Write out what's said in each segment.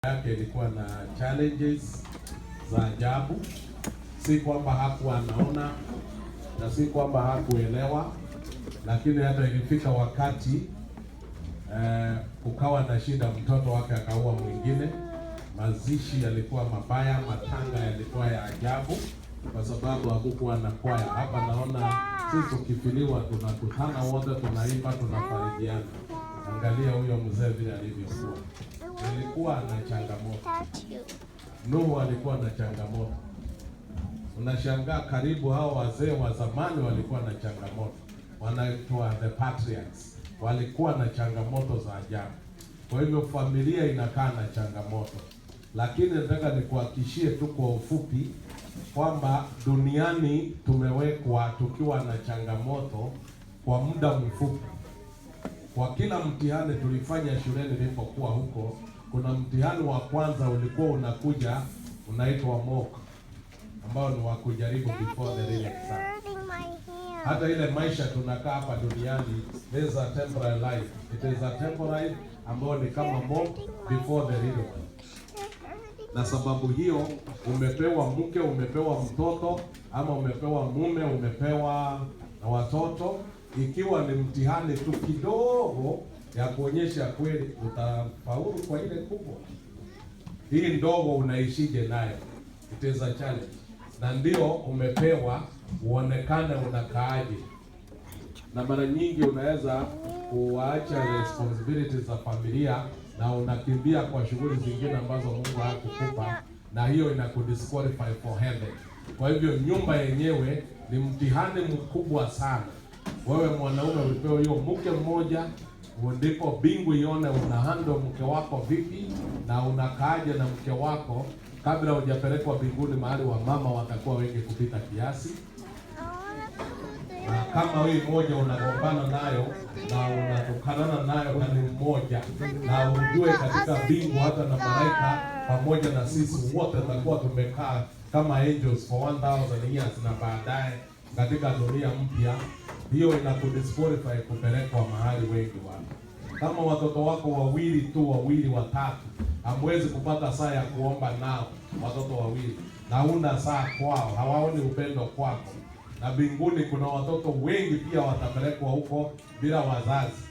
yake ilikuwa na challenges za ajabu. Si kwamba hakuwa anaona na si kwamba hakuelewa, lakini hata ilifika wakati kukawa na shida, mtoto wake akaua mwingine. Mazishi yalikuwa mabaya, matanga yalikuwa ya ajabu kwa sababu hakukuwa na kwaya. Hapa naona sisi tukifiliwa tunakutana wote, tunaimba, tunafarijiana. Angalia huyo mzee vile alivyokuwa. Alikuwa na changamoto. Nuhu alikuwa na changamoto. Unashangaa karibu hao wazee wa zamani walikuwa na changamoto. Wanaitwa the patriarchs. Walikuwa na changamoto za ajabu. Kwa hivyo familia inakaa na changamoto. Lakini nataka nikuhakikishie tu kwa ufupi kwamba duniani tumewekwa tukiwa na changamoto kwa muda mfupi. Kwa kila mtihani tulifanya shuleni nilipokuwa huko, kuna mtihani wa kwanza ulikuwa unakuja unaitwa mock, ambao ni wa kujaribu before the real exam. Hata ile maisha tunakaa hapa duniani, there is a temporary life. It is a temporary ambao ni kama mock before the real one. Na sababu hiyo umepewa mke, umepewa mtoto, ama umepewa mume, umepewa na watoto, ikiwa ni mtihani tu kidogo ya kuonyesha kweli utafaulu kwa ile kubwa. Hii ndogo unaishije nayo? It is a challenge. Na ndio umepewa uonekane unakaaje. Na mara nyingi unaweza kuacha responsibilities za familia na unakimbia kwa shughuli zingine ambazo Mungu hakukupa, na hiyo inakudisqualify for heaven. Kwa hivyo nyumba yenyewe ni mtihani mkubwa sana. Wewe mwanaume ulipewa hiyo mke mmoja, ndipo bingu ione una handle mke wako vipi na unakaaje na mke wako kabla hujapelekwa mbinguni, mahali wa mama watakuwa wengi kupita kiasi. Na kama hii mmoja unagombana nayo na unatukanana nayo na ni mmoja, na ujue katika bingu hata na malaika pamoja na sisi wote tutakuwa tumekaa kama angels for 1000 years, na baadaye katika dunia mpya. Hiyo inakudisqualify kupelekwa mahali wengi wako. Kama watoto wako wawili tu, wawili watatu, hamwezi kupata saa ya kuomba nao, watoto wawili, na una saa kwao, hawaoni upendo kwako. Na mbinguni kuna watoto wengi pia watapelekwa huko bila wazazi,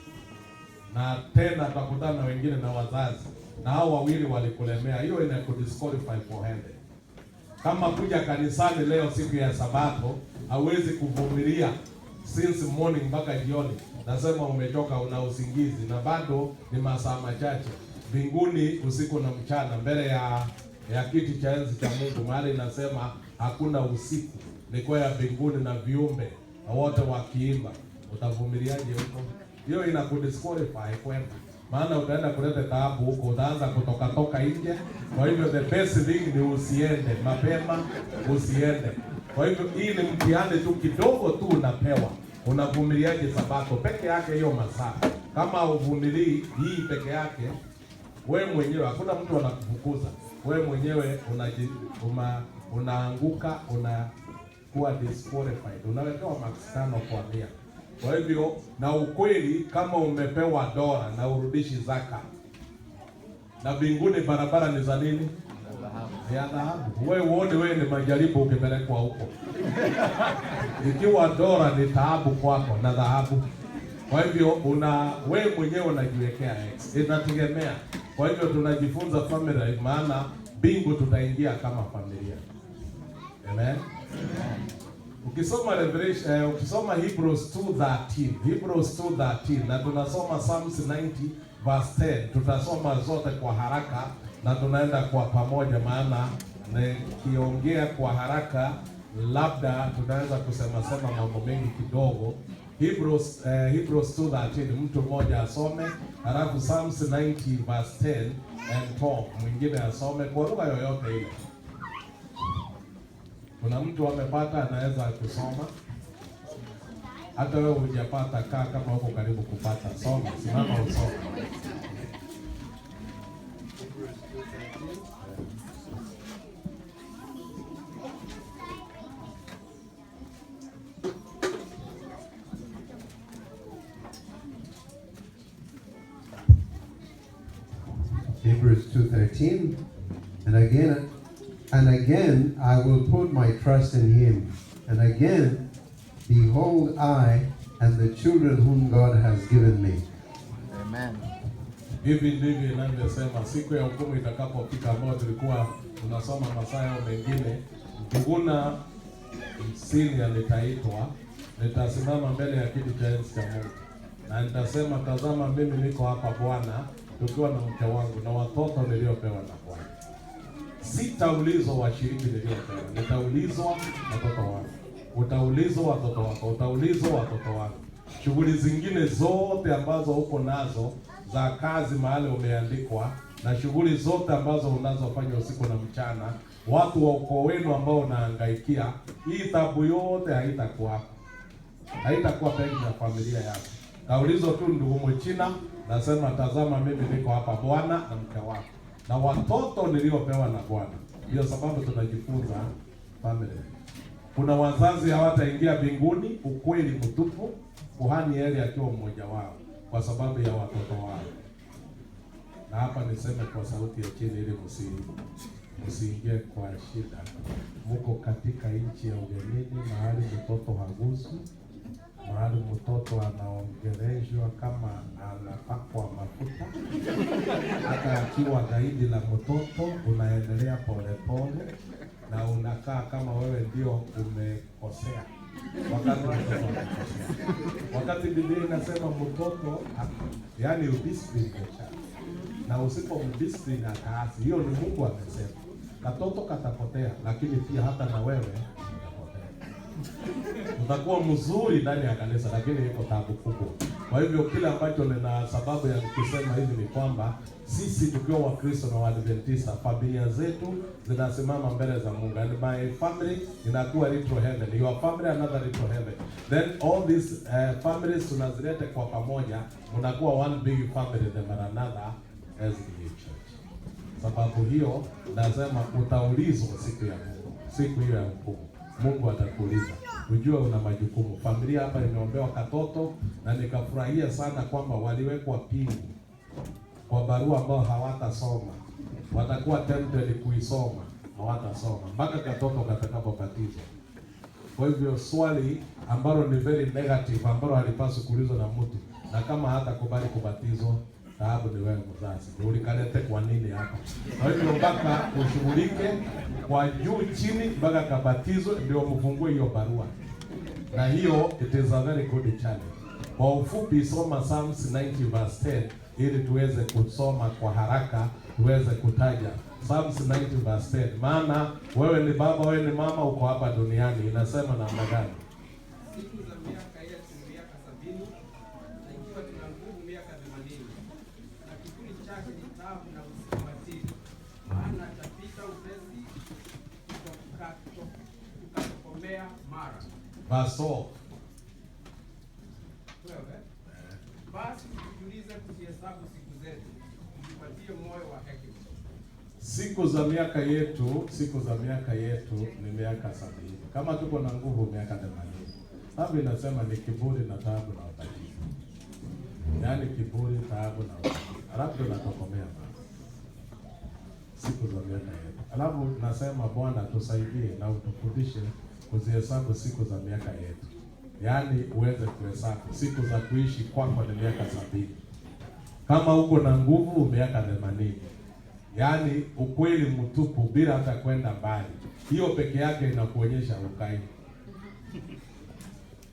na tena tutakutana na wengine na wazazi, na hao wawili walikulemea. Hiyo inakudisqualify for heaven. Kama kuja kanisani leo siku ya Sabato, hauwezi kuvumilia since morning mpaka jioni, nasema umechoka, una usingizi, na bado ni masaa machache. Mbinguni usiku na mchana, mbele ya kiti cha enzi cha Mungu, mahali inasema hakuna usiku, ni kwa ya mbinguni na viumbe na wote wakiimba. Utavumiliaje huko? Hiyo inakudisqualify kwenda, maana utaenda kuleta taabu huko, utaanza kutoka nje. Kwa hivyo the best thing ni usiende mapema, usiende. Kwa hivyo hii ni mtihani tu kidogo tu unapewa. Unavumiliaje Sabato peke yake hiyo masaa? Kama uvumilii hii peke yake, wewe mwenyewe, hakuna mtu anakufukuza. Wewe mwenyewe unaanguka, unakuwa disqualified. Unawekewa max 5 kwa 100. Kwa hivyo, na ukweli kama umepewa dola na urudishi zaka, na mbinguni barabara ni za nini? Ya dhahabu. Wewe uone wewe ni majaribu ukipelekwa huko. Ikiwa dola ni taabu kwako na dhahabu. Kwa hivyo wewe mwenyewe unajiwekea X. Inategemea. Kwa hivyo tunajifunza family, maana bingu tutaingia kama familia. Amen. Ukisoma Revelation, ukisoma Hebrews 2:13 na tunasoma Psalms 90 verse 10, tutasoma zote kwa haraka na tunaenda kwa pamoja, maana nikiongea kwa haraka labda tunaweza kusema mambo mengi kidogo. Hebrews 2:13 mtu mmoja asome, halafu Psalms 90 verse 10 and 12 mwingine asome kwa lugha yoyote ile. Kuna mtu amepata anaweza kusoma. Hata wewe hujapata, kaa kama uko karibu kupata, soma, simama usome. Hebrews 2:13, and again I will put my trust in him. And again, behold, I and the children whom God has given me. Amen. Hivi ndivyo inavyosema siku ya hukumu itakapofika, ambayo tulikuwa tunasoma masaa mengine. Mtuguna msini nitaitwa, nitasimama mbele ya kiti cha enzi cha Mungu, na nitasema, tazama mimi niko hapa Bwana, tukiwa na mke wangu na watoto niliopewa na Bwana. Sitaulizwa washiriki niliopewa, nitaulizwa watoto wangu. Utaulizwa watoto wako, utaulizwa watoto wangu. Shughuli zingine zote ambazo uko nazo za kazi mahali umeandikwa, na shughuli zote ambazo unazofanya usiku na mchana, watu wa ukoo wenu ambao unahangaikia, hii tabu yote haitakuwa peke na familia yako. Kaulizo tu ndugu Mchina, nasema tazama mimi niko hapa Bwana na mke wako na watoto niliopewa na Bwana. Ndio sababu tunajifunza family. Kuna wazazi hawataingia mbinguni, ukweli mtupu, kuhani Eli akiwa mmoja wao, kwa sababu ya watoto wao. Na hapa niseme kwa sauti ya chini ili msiingie kwa shida. Mko katika nchi ya ugenini, mahali mtoto haguswi, mahali mtoto anaongeleshwa kama anapakwa mafuta. Hata akiwa gaidi la mtoto unaendelea polepole na unakaa kama wewe ndio umekosea wakati mtoto anakosea. Wakati Biblia inasema mtoto, yani udiscipline na usipo mdiscipline akaasi, hiyo ni Mungu amesema. Katoto katapotea, lakini pia hata na wewe utapotea. Utakuwa mzuri ndani ya kanisa, lakini iko tabu kubwa. Kwa hivyo kile ambacho nina sababu ya kusema hivi ni kwamba sisi tukiwa Wakristo na Waadventista, familia zetu zinasimama mbele za Mungu. And my family inakuwa little heaven, your family another little heaven. Then all these families tunazilete kwa pamoja, mnakuwa one big family, the Maranatha SDA Church. Sababu hiyo nasema utaulizwa siku ya Mungu, siku hiyo ya hukumu. Mungu atakuuliza, ujue una majukumu. Familia hapa imeombewa katoto, na nikafurahia sana kwamba waliwekwa pingu kwa barua ambao hawatasoma. Watakuwa tempted kuisoma, hawatasoma mpaka katoto katakapobatizwa. Kwa hivyo swali ambalo ni very negative, ambalo halipaswi kuulizwa na mtu, na kama hata kubali kubatizwa, sababu ni wewe mzazi, ulikalete kwa nini hapa? Kwa hivyo mpaka ushughulike kwa juu chini mpaka kabatizwe, ndio mfungue hiyo barua. Na hiyo it is a very good challenge. Kwa ufupi, soma Psalms 90 verse 10 ili tuweze kusoma kwa haraka, tuweze kutaja Psalms 90 verse 10. Maana wewe ni baba, wewe ni mama, uko hapa duniani. Inasema namna gani? Siku za miaka yetu miaka 70, na ikiwa tuna nguvu miaka 80, na kivuli chake ni taabu na usimatili, maana atapita upesi tukatokomea mara. Baso. Basi tujiulize kuzihesabu siku zetu, tujipatie moyo wa hekima. Siku za miaka yetu ni miaka 70. Kama tuko na nguvu miaka 80. Sababu inasema ni kiburi na taabu na utajiri. Yaani kiburi, taabu na utajiri. Alafu tunatokomea basi. Siku za miaka yetu. Alafu nasema Bwana tusaidie na utufundishe kuzihesabu siku za miaka yetu. Yaani uweze kuhesabu siku za kuishi kwako ni miaka 70. Kama uko na nguvu miaka 80. Yaani ukweli mtupu bila hata kwenda mbali. Hiyo peke yake inakuonyesha ukai.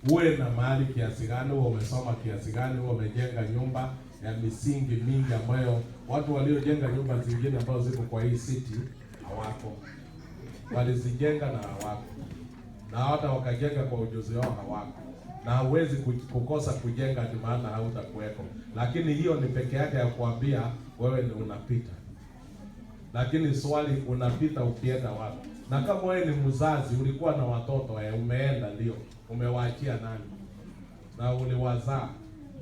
Uwe na mahali kiasi gani, uwe umesoma kiasi gani, uwe umejenga nyumba ya misingi mingi ambayo watu waliojenga nyumba zingine ambazo ziko kwa hii city hawako. Walizijenga na hawako. Na hata wakajenga kwa ujuzi wao hawako. Na hauwezi kukosa kujenga ni maana hautakuweko. Lakini hiyo ni peke yake ya kuambia wewe ni unapita. Lakini swali, unapita ukienda wapi? Na kama wewe ni mzazi, ulikuwa na watoto umeenda, ndio umewaachia nani? Na uliwazaa.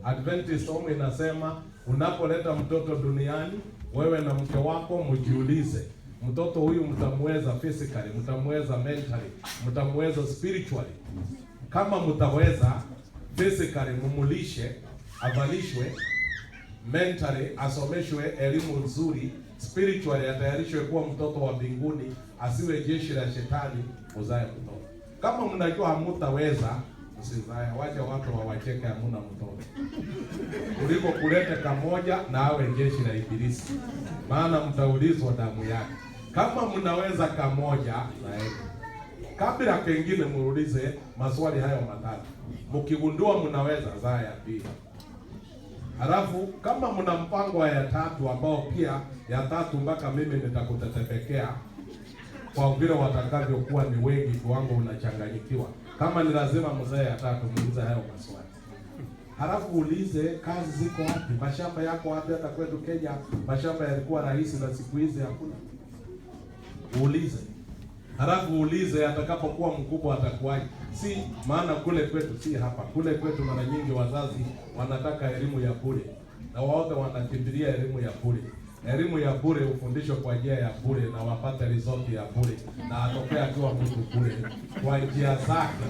Adventist home inasema unapoleta mtoto duniani, wewe na mke wako mjiulize, mtoto huyu mtamweza physically, mtamweza mentally, mtamweza spiritually. Kama mtaweza physically, mumulishe, avalishwe, mentally asomeshwe elimu nzuri, spiritually atayarishwe kuwa mtoto wa mbinguni, asiwe jeshi la shetani, uzae mtoto. Kama mnajua hamutaweza, msizae, wacha watu wawacheke hamuna mtoto. Kuliko kulete kamoja na awe jeshi la ibilisi. Maana mtaulizwa damu yake. Kama mnaweza kamoja, zaeni. Kabla kengine muulize maswali hayo matatu. Mkigundua mnaweza, zaa ya pili. Halafu kama mna mpango wa ya tatu, ambao pia ya tatu mpaka mimi nitakutetemekea kwa vile watakavyokuwa ni wengi, kiwango unachanganyikiwa. Kama ni lazima mzae ya tatu, muulize hayo maswali. Halafu ulize kazi ziko wapi, mashamba yako wapi. Hata kwetu Kenya mashamba yalikuwa rahisi na siku hizi hakuna. Uulize. Halafu ulize atakapokuwa mkubwa atakuwaje. Si maana kule kwetu, si hapa. Kule kwetu mara nyingi wazazi wanataka elimu ya bure. Na wote wanakimbilia elimu ya bure. Elimu ya bure ufundishwe kwa njia ya bure na wapate result ya bure. Na atokea akiwa mtu bure kwa njia zake.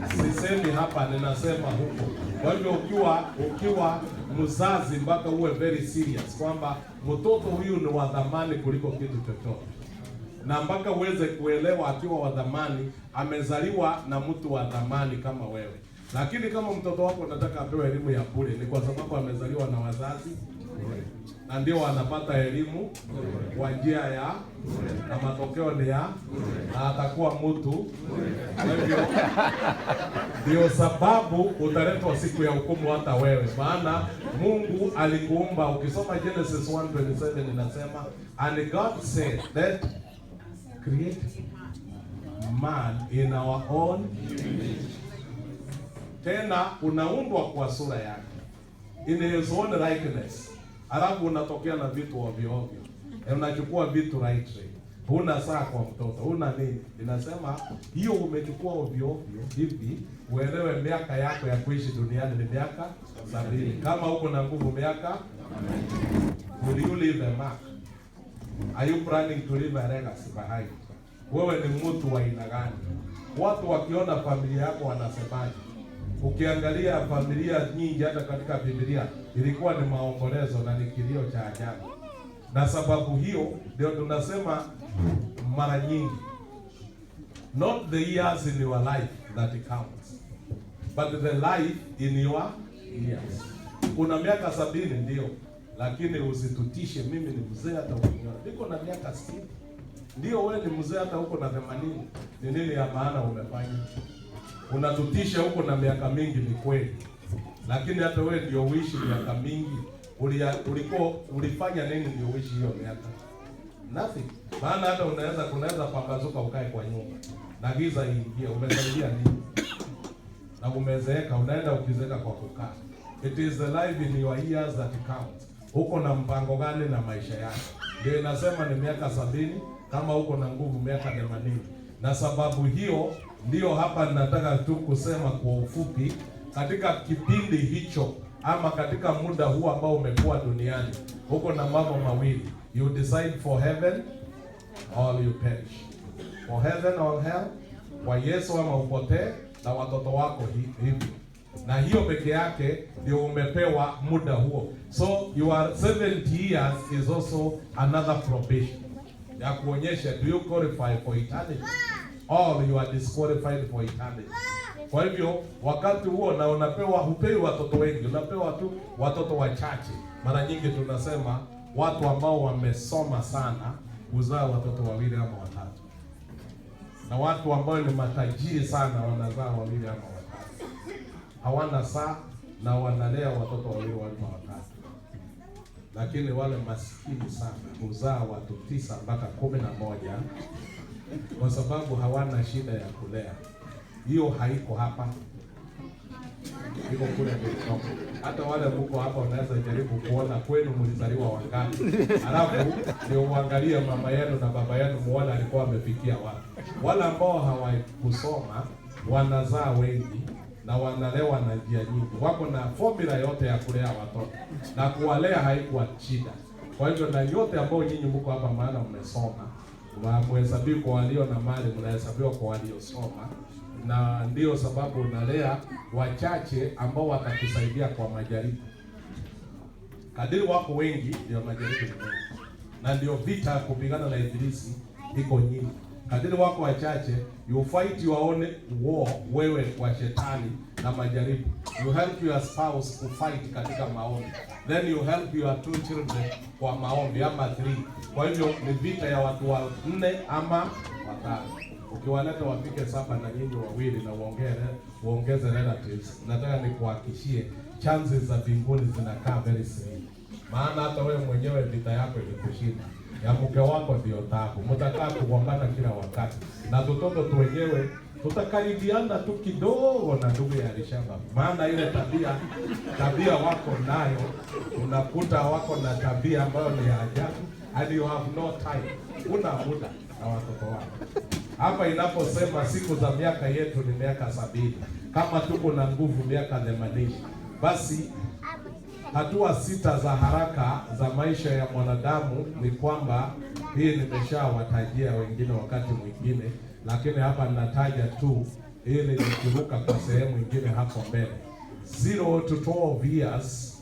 Sisemi hapa, ninasema huko. Kwa hivyo ukiwa mzazi mpaka uwe very serious kwamba mtoto huyu ni wa thamani kuliko kitu chochote. Na mpaka uweze kuelewa akiwa wa thamani, amezaliwa na mtu wa thamani kama wewe. Lakini kama mtoto wako unataka apewe elimu ya bure, ni kwa sababu amezaliwa na wazazi bure. Na ndio anapata elimu kwa njia ya na matokeo ni ya na atakuwa mtu. Kwa hivyo ndio sababu utaletwa siku ya hukumu hata wewe. Maana Mungu alikuumba, ukisoma Genesis 1:27 inasema, and God said that create man in our own image. Tena unaundwa kwa sura yake, in his own likeness. Alafu unatokea na vitu ovyo ovyo, unachukua vitu rightly, huna saa kwa mtoto, huna nini. Inasema hiyo umechukua ovyo ovyo hivi. Uelewe miaka yako ya kuishi duniani ni miaka 70. Kama uko na nguvu miaka, will you leave a mark? Are you planning to leave a legacy behind? Wewe ni mtu wa aina gani? Watu wakiona familia yako wanasemaje? Ukiangalia familia nyingi hata katika Biblia ilikuwa ni maombolezo na ni kilio cha ajabu. Na sababu hiyo ndio tunasema mara nyingi, not the years in your life that counts, but the life in your years. Una miaka 70 ndio, lakini usitutishe mimi ni mzee hata ukiniona niko na miaka 60. Ndio wewe ni mzee hata huko na 80. Ni nini ya maana umefanya? Unatutisha huko na miaka mingi, ni kweli. Lakini hata wewe ndio uishi miaka mingi, ulifanya nini ndio uishi hiyo miaka? Nothing. Maana hata kunaweza pambazuka ukae kwa nyumba na giza iingie, umesaidia nini? Na umezeeka, unaenda ukizeeka kwa kukaa. It is the life in your years that counts. Uko na mpango gani na maisha yako? Ndio inasema ni miaka 70, kama uko na nguvu miaka 80. Na sababu hiyo ndio hapa ninataka tu kusema kwa ufupi, katika kipindi hicho ama katika muda huu ambao umekuwa duniani, uko na mambo mawili. You decide for heaven or you perish. For heaven or hell, kwa Yesu ama upotee na watoto wako hivi. Na hiyo peke yake ndio umepewa muda huo. So your 70 years is also another probation. Ya kuonyesha, do you qualify for eternity or you are disqualified for eternity. Kwa hivyo wakati huo na hupewi watoto wengi, unapewa tu watoto wachache. Mara nyingi tunasema watu ambao wamesoma sana huzaa watoto 2 ama 3. Na watu ambao ni matajiri sana wanazaa 2 ama 3. Hawana saa na wanalea watoto 2 ama 3. Lakini wale maskini sana huzaa watu 9 mpaka 11 kwa sababu hawana shida ya kulea. Hiyo haiko hapa, iko kule kwa. Hata wale mko hapa unaweza jaribu kuona kwenu mlizaliwa wangapi, alafu ndio uangalie mama yenu na baba yenu muone alikuwa amefikia wapi. Wale ambao hawakusoma wanazaa wengi na wanalewa na njia nyingi, wako na formula yote ya kulea watoto na kuwalea haikuwa shida. Kwa hivyo na yote ambao nyinyi mko hapa, maana mmesoma, mhesabiwa kwa walio na mali, mnahesabiwa kwa waliosoma, na ndio sababu unalea wachache ambao watakusaidia kwa majaribu. Kadiri wako wengi ndio majaribu ni mengi. na ndio vita kupigana na ibilisi iko nyingi. Kadiri wako wachache, you fight your own war, wewe kwa shetani na majaribu. You help your spouse to fight katika maombi, then you help your 2 children kwa maombi ama 3. Kwa hivyo ni vita ya watu 4 ama 5. Ukiwaleta wapike 7 na nyinyi wawili na uongeze relatives, nataka nikuhakikishie chances za mbinguni zinakaa very slim. Maana hata wewe mwenyewe vita yako ilikushinda. Ya mke wako ndio taabu. Mtakaa kugombana kila wakati. Na tutoto tu wenyewe tutakaribiana tu kidogo na ndugu ya Alishaba. Maana ile tabia wako nayo, unakuta wako na tabia ambayo ni ajabu, and you have no time. Una muda na watoto wako. Hapa inaposema siku za miaka yetu ni miaka 70. Kama tuko na nguvu miaka 80. Basi hatua 6 za haraka za maisha ya mwanadamu ni kwamba hii nimeshawatajia wengine wakati mwingine, lakini hapa ninataja tu ili nikiruka kwa sehemu nyingine hapo mbele. 0 to 12 years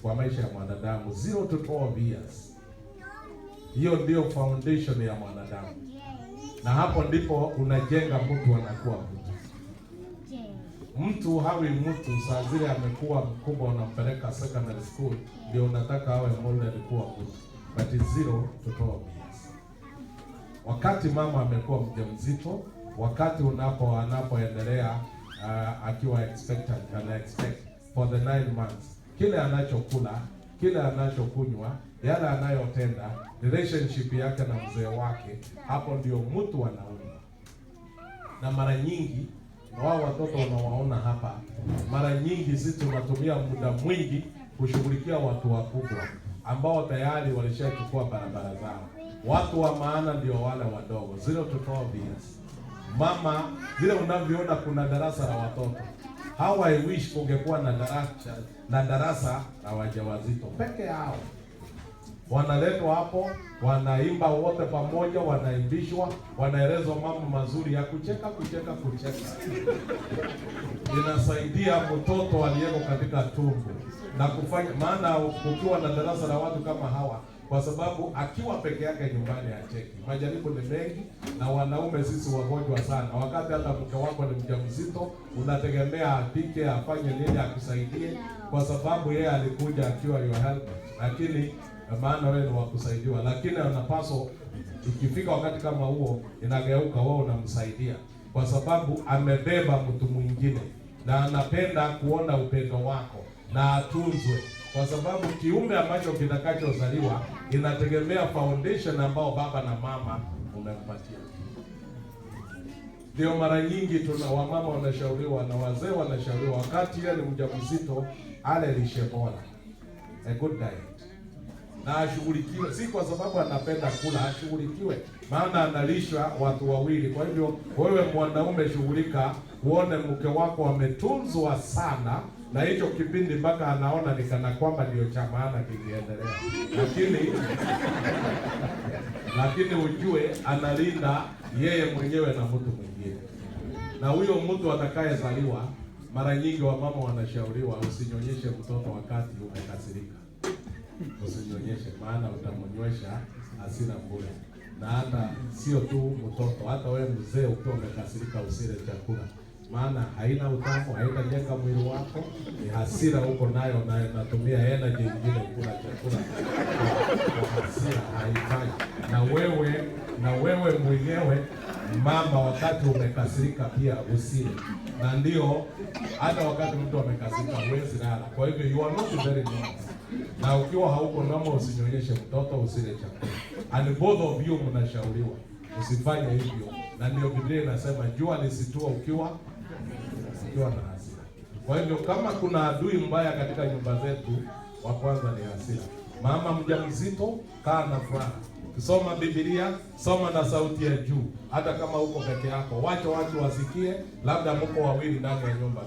kwa maisha ya mwanadamu, 0 to 12 years. Hiyo ndio foundation ya mwanadamu, na hapo ndipo unajenga mtu anakuwa mtu. Mtu hawi mtu saa zile amekuwa mkubwa, unampeleka secondary school ndio unataka awe molded kuwa mtu. But 0 to 12 years. Wakati mama amekuwa mjamzito, wakati anapoendelea akiwa expectant, ana expect for the 9 months, kile anachokula, kile anachokunywa, yale anayotenda, relationship yake na mzee wake, hapo ndio mtu anaumba. Na mara nyingi wao watoto unawaona hapa, mara nyingi sisi tunatumia muda mwingi kushughulikia watu wakubwa ambao tayari walishachukua barabara zao. Watu wa maana ndio wale wadogo, 0 to 12 years. Mama, vile unavyoona kuna darasa la watoto, how I wish kungekuwa na darasa la wajawazito peke yao. Wanaletwa hapo, wanaimba wote pamoja, wanaimbishwa, wanaelezwa mambo mazuri ya kucheka. Inasaidia mtoto aliyeko katika tumbo na kufanya, maana ukiwa na darasa la watu kama hawa, kwa sababu akiwa peke yake nyumbani acheki. Majaribu ni mengi, na wanaume sisi wagonjwa sana. Wakati hata mke wako ni mjamzito, unategemea apike, afanye nini akusaidie, kwa sababu yeye alikuja akiwa your help, lakini maana wewe ni wa kusaidiwa. Lakini anapaswa ikifika wakati kama huo, inageuka wewe unamsaidia, kwa sababu amebeba mtu mwingine na anapenda kuona upendo wako na atunzwe, kwa sababu kiumbe ambacho kitakachozaliwa inategemea foundation ambao baba na mama umempatia. Ndio mara nyingi tuna wamama wanashauriwa na wazee wanashauriwa, wakati yeye ni mjamzito, ale lishe bora, a good diet, na ashughulikiwe, si kwa sababu anapenda kula, ashughulikiwe, maana analishwa watu wawili. Kwa hivyo wewe mwanaume, shughulika uone mke wako ametunzwa sana, na hicho kipindi mpaka anaona ni kana kwamba ndio cha maana kingeendelea, lakini ujue analinda yeye mwenyewe na mtu mwingine. Na huyo mtu atakayezaliwa, mara nyingi wamama wanashauriwa usinyonyeshe mtoto wakati umekasirika. Usinyonyeshe, maana utamnywesha hasira bure. Na hata sio tu mtoto, hata wewe mzee ukiwa umekasirika usile chakula, maana haina utamu, haitajenga mwili wako, ni hasira uko nayo, na natumia energy nyingine kula chakula kwa hasira, haifai. Na wewe mwenyewe mama, wakati umekasirika pia usile. Na ndio hata wakati mtu amekasirika huwezi lala. Kwa hivyo you are not very normal. Na ukiwa hauko normal, usinyonyeshe mtoto, usile chakula. And both of you mnashauriwa usifanye hivyo. Na ndio Biblia inasema jua lisitua ukiwa na hasira. Kwa hivyo kama kuna adui mbaya katika nyumba zetu, wa kwanza ni hasira. Mama mjamzito, kaa na furaha. Soma Biblia, soma na sauti ya juu. Hata kama uko peke yako, wacha watu wasikie, labda mko wawili ndani ya nyumba.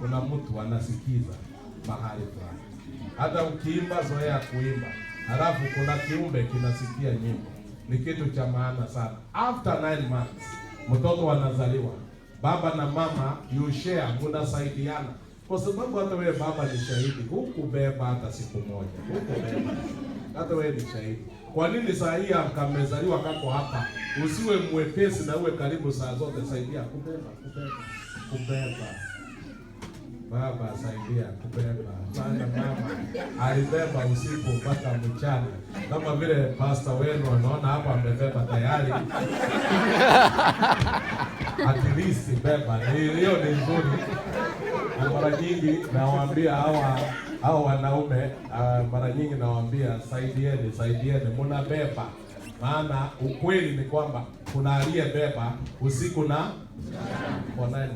Kuna mtu anasikiza mahali fulani. Hata ukiimba, zoea kuimba. Halafu kuna kiumbe kinasikia nyimbo. Ni kitu cha maana sana. After 9 months, mtoto anazaliwa. Baba na mama you share, mnasaidiana. Kwa sababu hata wewe baba ni shahidi, hukubeba hata siku moja. Hukubeba. hata wewe ni shahidi. Kwa nini saa hii akamezaliwa kako hapa usiwe mwepesi na uwe karibu saa zote? Saidia kubeba. Baba saidia kubeba. Maana mama alibeba usiku mpaka mchana, kama vile pastor wenu anaona hapa amebeba tayari. At least beba. Hiyo ni nzuri. Na mara nyingi nawaambia hawa wanaume, mara nyingi nawaambia saidieni mnabeba. Maana ukweli ni kwamba kuna aliyebeba usiku na for 9 months.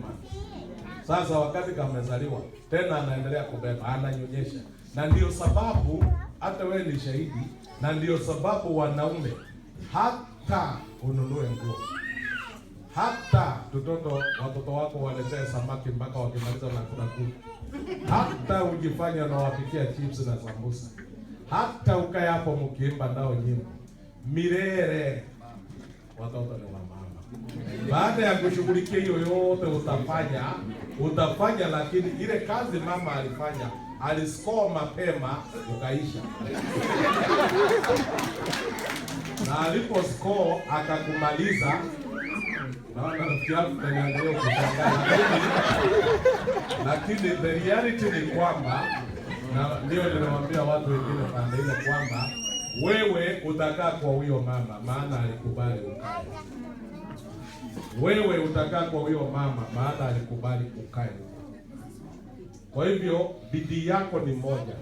Sasa wakati kamezaliwa tena anaendelea kubeba, ananyonyesha. Na ndio sababu hata wewe ni shahidi, na ndio sababu wanaume hata ununue nguo, hata watoto wako waletee samaki mpaka wakimaliza na kula kuku, hata ujifanya na wapikia chips na sambusa, hata ukae hapo mkiimba nao nyimbo milele, watoto ni wa mama. Baada ya kushughulikia hiyo yote utafanya, lakini ile kazi mama alifanya, aliscore mapema ukaisha. Na aliposcore akakumaliza, naona rafiki yangu anaendelea kushangaa, lakini the reality ni kwamba, na ndio ninamwambia watu wengine pande ile kwamba wewe utakaa kwa huyo mama, maana alikubali ukae. Wewe utakaa kwa huyo mama, maana alikubali ukae. Kwa hivyo bidii yako ni moja,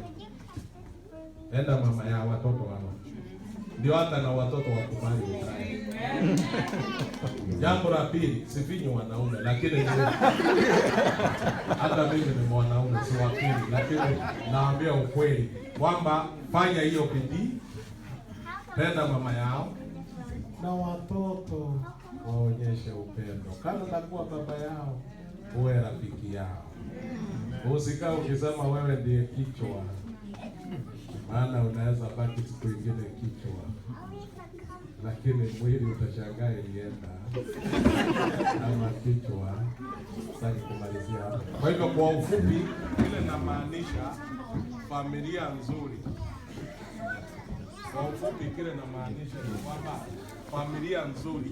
enda mama ya watoto wao, ndio hata na watoto wakubali ukae. Jambo la pili, sifinyi wanaume, lakini hata mimi ni mwanaume, si wakili, lakini naambia ukweli kwamba fanya hiyo bidii, penda mama yao na watoto waonyeshe upendo. Kama utakuwa baba yao, uwe rafiki yao. Usikae ukisema wewe ndiye kichwa, maana unaweza baki siku nyingine kichwa, lakini mwili utashangaa ilienda kama kichwa. Sasa kumalizia hapo. Kwa hivyo kwa ufupi, ile namaanisha familia nzuri. Kwa ufupi kile namaanisha ni kwamba familia nzuri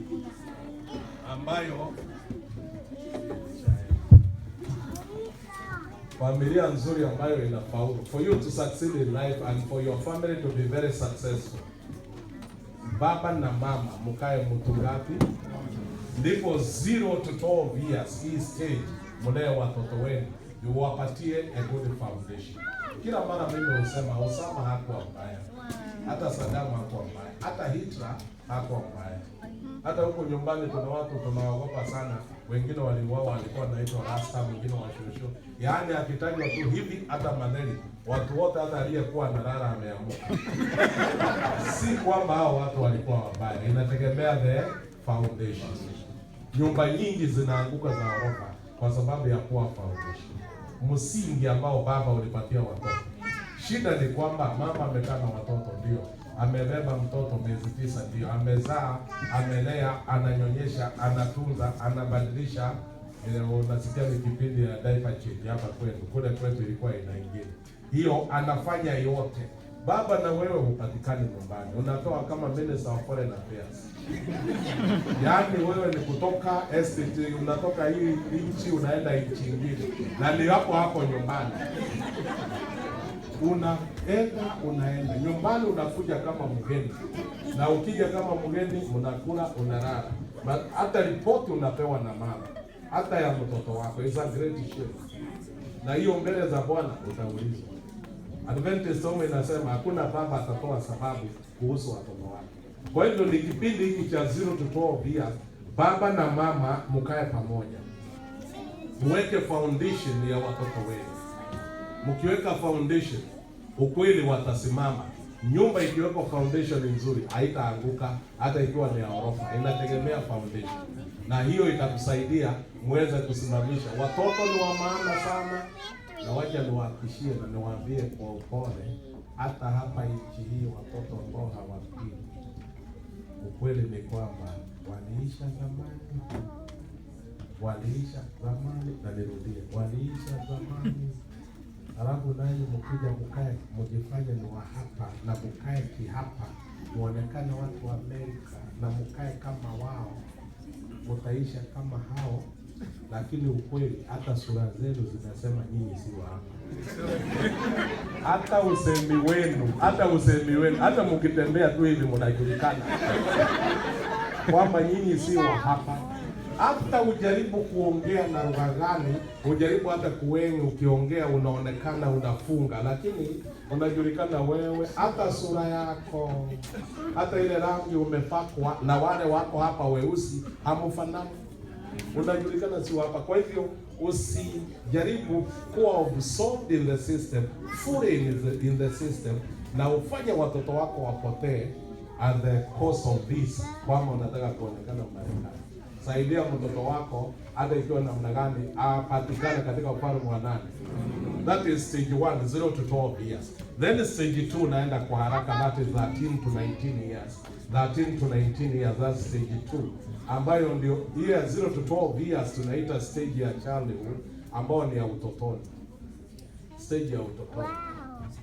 ambayo inafaulu. For you to succeed in life and for your family to be very successful, baba na mama mkae mtu ngapi? Ndipo 0 to 12 years hii stage mlee watoto wenu, uwapatie a good foundation. Kila mara mimi husema Osama hakuwa mbaya, hata Saddam hakuwa mbaya, hata Hitler hakuwa mbaya. Hata huko nyumbani kuna watu tunaogopa sana, wengine waliuawa walikuwa wanaitwa Rasta, wengine washosho. Yaani akitajwa tu hivi hata madheli, watu wote hata aliyekuwa analala ameamuka. Si kwamba hao watu walikuwa wabaya, inategemea the foundation. Nyumba nyingi zinaanguka za orofa kwa sababu ya poor foundation. Msingi ambao baba ulipatia watoto. Shida ni kwamba mama amekaa na watoto, ndio amebeba mtoto miezi 9, ndio amezaa, amelea, ananyonyesha, anatunza, anabadilisha. Unasikia ni kipindi ya diaper change hapa kwetu, kule kwetu ilikuwa inaingia hiyo, anafanya yote. Baba na wewe hupatikani nyumbani, unatoa kama minister of foreign affairs. Yaani wewe ni kutoka estate, unatoka hii nchi unaenda nchi nyingine, na ni hapo nyumbani. Unaenda nyumbani, unakuja kama mgeni, na ukija kama mgeni unakula, unalala, hata ripoti unapewa na mama, hata ya mtoto wako. It's a great shame. Na hiyo mbele za Bwana utaulizwa. Adventist home inasema hakuna baba atatoa sababu kuhusu watoto wake. Kwa hivyo ni kipindi hiki cha 0 to 12 years, baba na mama mkae pamoja, muweke foundation ya watoto wenu. Mkiweka foundation, ukweli watasimama. Nyumba ikiweka foundation nzuri haitaanguka, hata ikiwa ni orofa, inategemea foundation. Na hiyo itakusaidia muweze kusimamisha. Watoto ni wa maana sana, na wacha niwahakikishie na niwaambie kwa upole, hata hapa nchi hii watoto ambao hawapii, ukweli ni kwamba waliisha zamani, na nirudie, waliisha zamani. Alafu nanyi mkija mkae mjifanye ni wa hapa na mkae kihapa, muonekane watu wa Amerika na mkae kama wao, mtaisha kama hao, lakini ukweli hata sura zenu zinasema nyinyi si wa hapa. Hata usemi wenu, hata mkitembea tu hivi mnajulikana kwamba nyinyi si wa hapa. Hata ujaribu kuongea na lugha gani, ujaribu hata kuweni, ukiongea unaonekana unafunga, lakini unajulikana wewe, hata sura yako, hata ile rangi umepakwa, na wale wako hapa weusi hamufanani, unajulikana si hapa. Kwa hivyo usijaribu kuwa absorbed in the system, fully in the system, na ufanye watoto wako wapotee at the cost of this, kwamba unataka kuonekana Marekani. Saidia mtoto wako hata ikiwa namna gani apatikane katika ufalme wa nani. That is stage 1, 0 to 12 years. Then stage 2 naenda kwa haraka, that is 13 to 19 years. 13 to 19 years, that's stage 2. Ambayo ndio year 0 to 12 years tunaita stage ya childhood, ambao ni ya utotoni. Stage ya utotoni.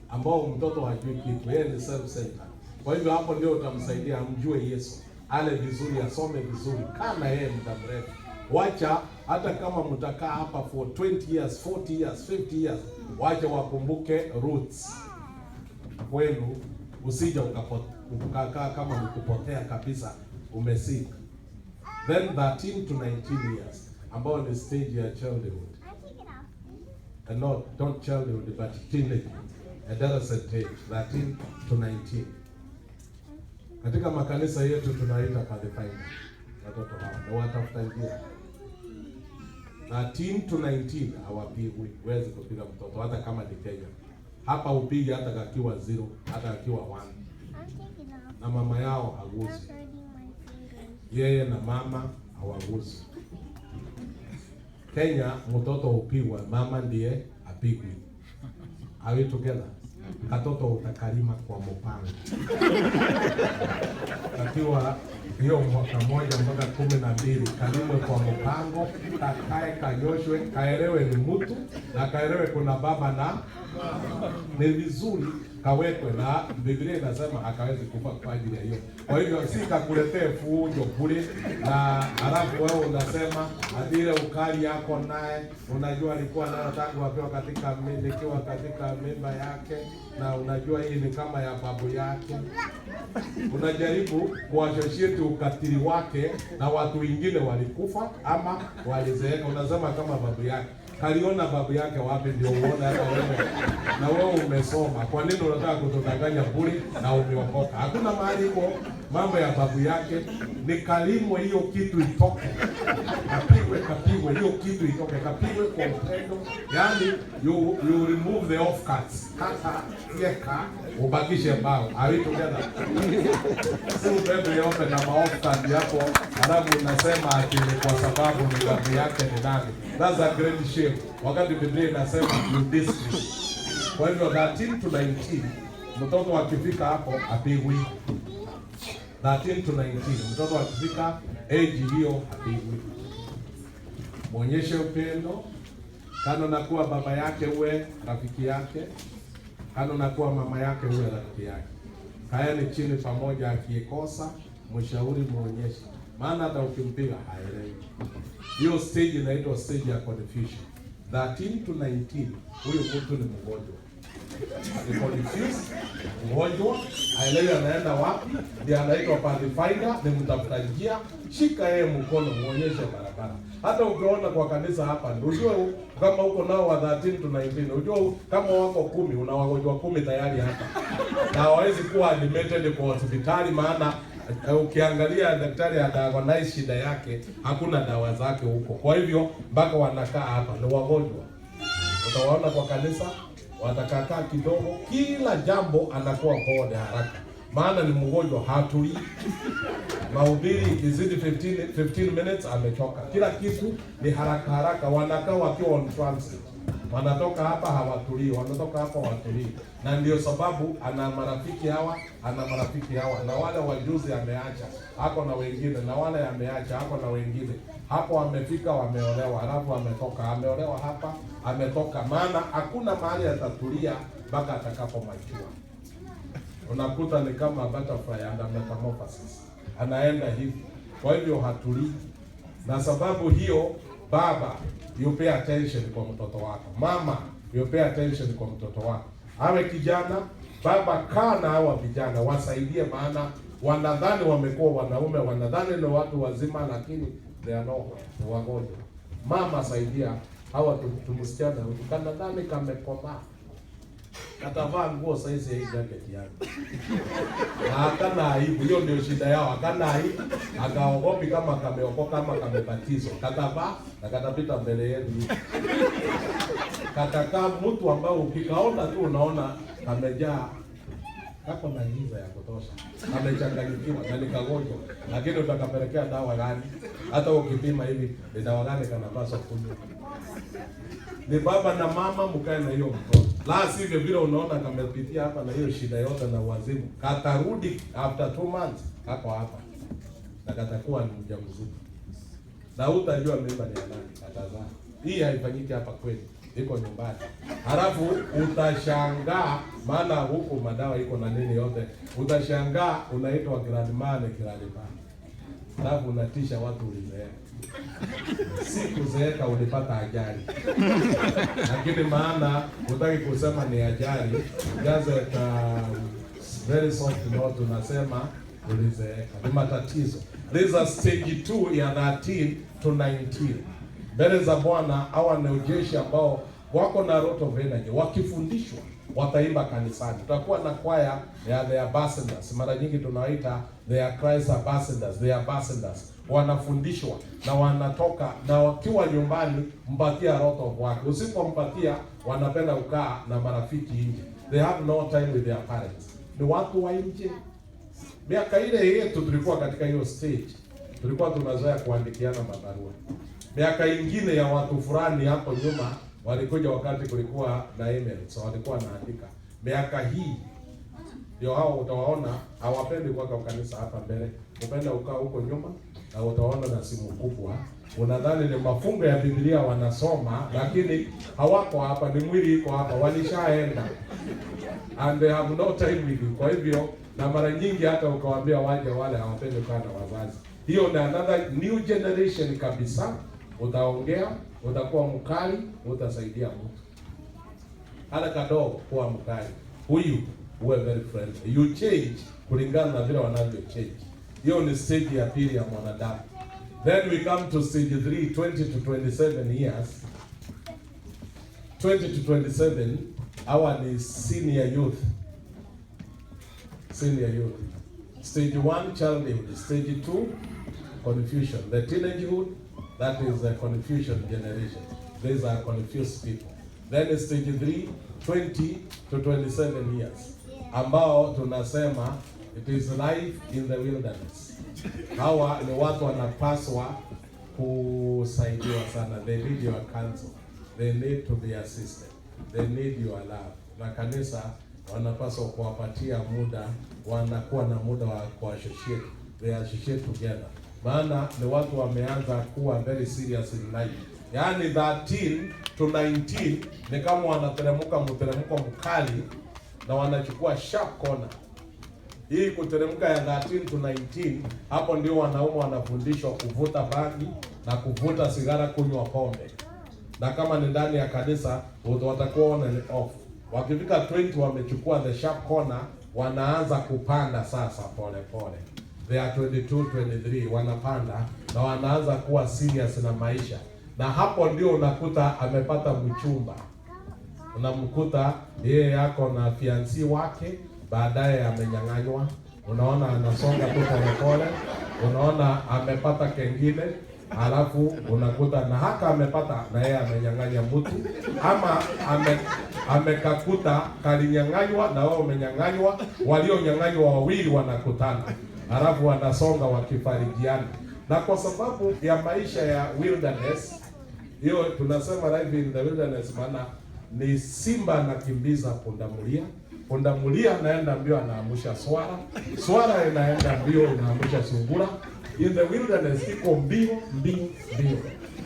Ambao mtoto hajui kitu, yeye ni self-centered. Kwa hivyo hapo ndio utamsaidia amjue Yesu. Ale vizuri, asome vizuri, kana yeye muda mrefu. Wacha hata kama mtakaa hapa for 20 years, 40 years, 50 years, wacha wakumbuke roots kwenu, usije ukakaa kama mkupotea kabisa, umesika. Then 13 to 19 years, ambao ni stage ya childhood. And not childhood, but teenage, adolescent age, 13 to 19. Katika makanisa yetu tunaita pathfinder watoto hawa, na watafuta njia. 13 to 19 hawapigwi, huwezi kupiga mtoto hata kama ni Kenya. Hapa upige hata kakiwa 0, hata kakiwa 1. Na mama yao haguzi. Yeye na mama hawaguzi. Kenya mtoto upigwa, mama ndiye apigwi. Are we together? Katoto utakalima kwa mpango. Akiwa hiyo mwaka moja mpaka 12, kalimwe kwa mpango, kakae, kanyoshwe, kaelewe ni mtu, na kaelewe kuna baba na ni vizuri kawekwe, na Biblia inasema akawezi kufa kwa ajili ya hiyo. Kwa hivyo si kakuletee fujo bure, na alafu wewe unasema adile ukali yako naye, unajua alikuwa nayo tangu akiwa katika mimba yake, na unajua hii ni kama ya babu yake. Unajaribu kuassociate ukatili wake na watu wengine walikufa ama walizeeka, unasema kama babu yake. Kaliona babu yake wapi ndio uone hata wewe? Na wewe umesoma. Kwa nini unataka kutodanganya bure na umeokoka? Hakuna mahali iko mambo ya babu yake. Ni kalimwe hiyo kitu itoke. Kapigwe hiyo kitu itoke. Kapigwe kwa upendo. Yaani you remove the off cuts. Kata yeka ubakishe mbao. Are we together? Si ubebe yote na off cut yako, alafu unasema ati kwa sababu ni babu yake ni nani. That's a great shame. Wakati Biblia inasema you discipline. Kwa hivyo 13 to 19, mtoto akifika hapo apigwi. 13 to 19, mtoto akifika age hiyo apigwi. Muonyeshe upendo. Kano na kuwa baba yake uwe rafiki yake. Kano na kuwa mama yake uwe rafiki yake. Kaeni chini pamoja, akikosa mshauri, muonyeshe. Maana hata ukimpiga haelewi. Hiyo stage inaitwa stage ya confusion. 13 to 19, huyo mtu ni mgonjwa. Ni confused, mgonjwa, haelewi anaenda wapi, ndiye anaitwa pathfinder, ni mtafuta njia. Shika yeye mkono, muonyeshe barabara. Hata ukiona kwa kanisa hapa, unajua kama uko nao wa 13 to 19, unajua kama wako 10, una wagonjwa 10 tayari hapa. Na hawezi kuwa admitted kwa hospitali, maana ukiangalia daktari anaangalia shida yake, hakuna dawa zake huko. Kwa hivyo mpaka wanakaa hapa, ni wagonjwa. Utawaona kwa kanisa watakaa kidogo, kila jambo anakuwa pole haraka, maana ni mgonjwa, hatuli. Mahubiri ikizidi 15 minutes amechoka. Kila kitu ni haraka, wanakaa wakiwa on transit. wanatoka hapa hawatulii, wanatoka hapa watulii, na ndio sababu ana marafiki hawa, ana marafiki hawa, na wale wajuzi ameacha hako na wengine, na wale ameacha hako na wengine. Hapo amefika wameolewa, halafu ametoka, ameolewa hapa, ametoka, maana hakuna mahali atatulia mpaka atakapomachua. Unakuta ni kama butterfly and metamorphosis, anaenda hivi. Kwa hivyo hatulii, na sababu hiyo, baba, you pay attention kwa mtoto wako. Mama, you pay attention kwa mtoto wako. Awe kijana, baba, kaa na hawa vijana, wasaidie, maana wanadhani wamekuwa wanaume, wanadhani ni watu wazima, lakini they are not, ni wagonjwa. Mama, saidia hawa tumsichana, kanadhani kamekomaa, katavaa nguo saizi ya hii jacket yangu. Na hakana aibu, hiyo ndio shida yao, hakana aibu, akaogopi kama kameokoka kama kamebatizwa. Katavaa na katapita mbele yenu. Katakaa mtu ambao ukikaona tu unaona kamejaa, kako na giza ya kutosha, amechanganyikiwa na nikagonjwa, lakini utakapelekea dawa gani? Hata ukipima hivi ni dawa gani kanapaswa kunywa? Ni baba na mama mkae na hiyo mtoto. La sivyo vile unaona kamepitia hapa na hiyo shida yote na wazimu, katarudi after 2 months hapo hapa na katakuwa ni mjamzito, na utajua mimba ni nani atazaa. Hii haifanyiki hapa kweli, iko nyumbani. Halafu utashangaa, maana huku madawa iko na nini yote, utashangaa unaitwa grandma ni grandpa, halafu unatisha watu ulizeeka. Si kuzeeka, ulipata ajali. Lakini maana hutaki kusema ni ajali, jaze very soft note, unasema ulizeeka. Ni matatizo. There's a stage 2 ya 13 to 19. Mbele za Bwana hawa ni ujeshi ambao wako na lot of energy. Wakifundishwa wataimba kanisani. Tutakuwa na kwaya ya the ambassadors. Mara nyingi tunawaita the Christ ambassadors, the ambassadors. Wanafundishwa na wanatoka, na wakiwa nyumbani mpatia lot of work. Usipompatia wanapenda kukaa na marafiki nje. They have no time with their parents. Ni watu wa nje. Miaka ile yetu tulikuwa katika hiyo stage. Tulikuwa tunazoea kuandikiana mabarua. Miaka ingine ya watu fulani hapo nyuma walikuja wakati kulikuwa na email, so walikuwa wanaandika. Miaka hii ndio hao utawaona hawapendi kwa kanisa hapa mbele. Upenda ukaa huko nyuma na utaona na simu kubwa. Unadhani ni mafungo ya Biblia wanasoma, lakini hawako hapa, ni mwili iko hapa, walishaenda. And they have no time with you. Kwa hivyo na mara nyingi hata ukawaambia waje wale hawapendi kukaa na wazazi. Hiyo ni another new generation kabisa. Utaongea, utakuwa mkali, utasaidia mtu. Hata kadogo kuwa mkali. Huyu uwe very friendly. You change kulingana na vile wanavyo change. Hiyo ni stage ya pili ya mwanadamu. Then we come to stage 3, 20 to 27 years. 20 to 27, our ni senior youth. Senior youth. Stage 1, childhood. Stage 2, confusion. The teenagehood, that is the confusion generation. These are confused people. Then stage 3, 20 to 27 years. Ambao tunasema it is life in the wilderness. Hawa ni watu wanapaswa kusaidiwa sana. They need your counsel. They need to be assisted. They need your love. Na kanisa wanapaswa kuwapatia muda, wanakuwa na muda wa kuassociate. They associate together. Maana ni watu wameanza kuwa very serious in life. Yaani 13 to 19 ni kama wanateremka mteremko mkali na wanachukua sharp corner. Hii kuteremka ya 13 to 19, hapo ndio wanaume wanafundishwa kuvuta bangi na kuvuta sigara, kunywa pombe. Na kama ni ndani ya kanisa watakuwa on and off. Wakifika 20 wamechukua the sharp corner, wanaanza kupanda sasa pole pole. They are 22, 23 wanapanda na wanaanza kuwa serious na maisha. Na hapo ndio unakuta amepata mchumba. Unamkuta yeye yako na fiancé wake, baadaye amenyang'anywa. Unaona anasonga tu pole pole. Unaona amepata kengine, halafu unakuta na haka amepata na yeye amenyang'anya mtu, ama amekakuta kalinyang'anywa na wao umenyang'anywa, walionyang'anywa wawili wanakutana. Halafu wanasonga wakifarijiana. Na kwa sababu ya maisha ya wilderness, hiyo tunasema life in the wilderness, maana ni simba anakimbiza pundamilia, pundamilia anaenda mbio anaamusha swara, swara inaenda mbio inaamusha sungura. In the wilderness iko mbio,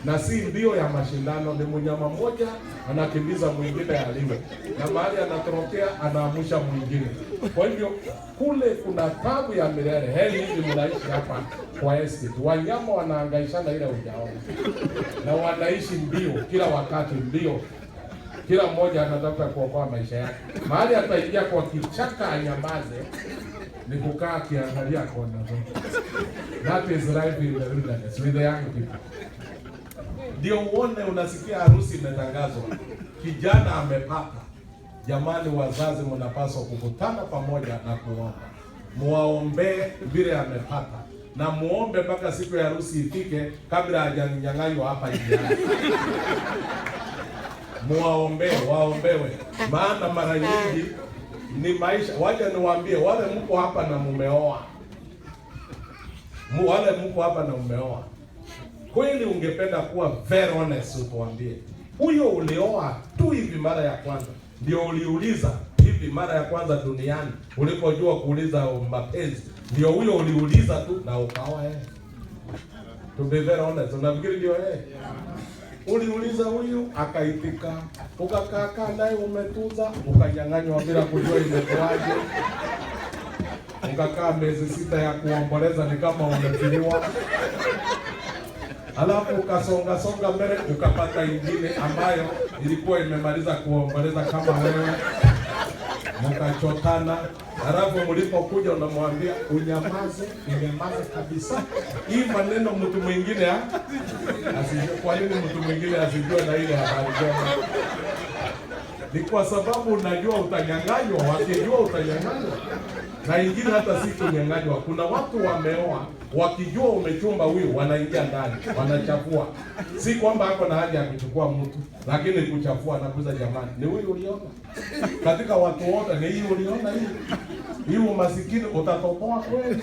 na si mbio ya mashindano. Ni mnyama mmoja anakimbiza mwingine aliwe, na mahali anatorokea anaamusha mwingine. Kwa hivyo kule kuna tabu ya milele. Heri hivi mnaishi hapa kwa estate, wanyama wanahangaishana ile hujaona, na wanaishi mbio kila wakati, mbio. Kila mmoja anatafuta kuokoa maisha yake. Mahali ataingia kwa kichaka anyamaze, ni kukaa kiangalia kona zote. That is life in the wilderness with the young people. Ndio uone unasikia harusi imetangazwa, kijana amepata. Jamani, wazazi mnapaswa kukutana pamoja na kuomba. Muwaombee vile amepata, na muombe mpaka siku ya harusi ifike kabla hajanyang'anywa hapa njiani. Muwaombee, waombewe. Maana mara nyingi ni maisha. Wacha niwaambie wale mko hapa na mumeoa. Wale mko hapa na mumeoa. Kweli ungependa kuwa very honest, utuambie. Huyo ulioa tu hivi mara ya kwanza, ndio uliuliza hivi mara ya kwanza duniani ulipojua kuuliza mapenzi, ndio huyo uliuliza tu na ukaoa yeye. To be very honest, unafikiri ndio yeye? Uliuliza huyu akaitika, ukakaa naye umetuza, ukanyang'anywa bila kujua imekuaje. Ukakaa miezi 6 ya kuomboleza ni kama umepiliwa. Alafu ukasonga mbele ukapata ingine ambayo ilikuwa imemaliza kuomboleza kama wewe. Mkachotana. Alafu mlipokuja unamwambia unyamaze, unyamaze kabisa. Hii maneno mtu mwingine asijue. Kwa nini mtu mwingine asijue na ile habari njema? Ni kwa sababu unajua utanyang'anywa, wakijua utanyang'anywa. Na ingine hata si kunyang'anywa. Kuna watu wameoa, wakijua umechumba huyu, wanaingia ndani, wanachafua. Si kwamba hako na haja ya kuchukua mtu, lakini kuchafua na kuza jamani. Ni huyu uliona? Katika watu wote ni hii uliona hii? Hii umasikini utatoboa kweli?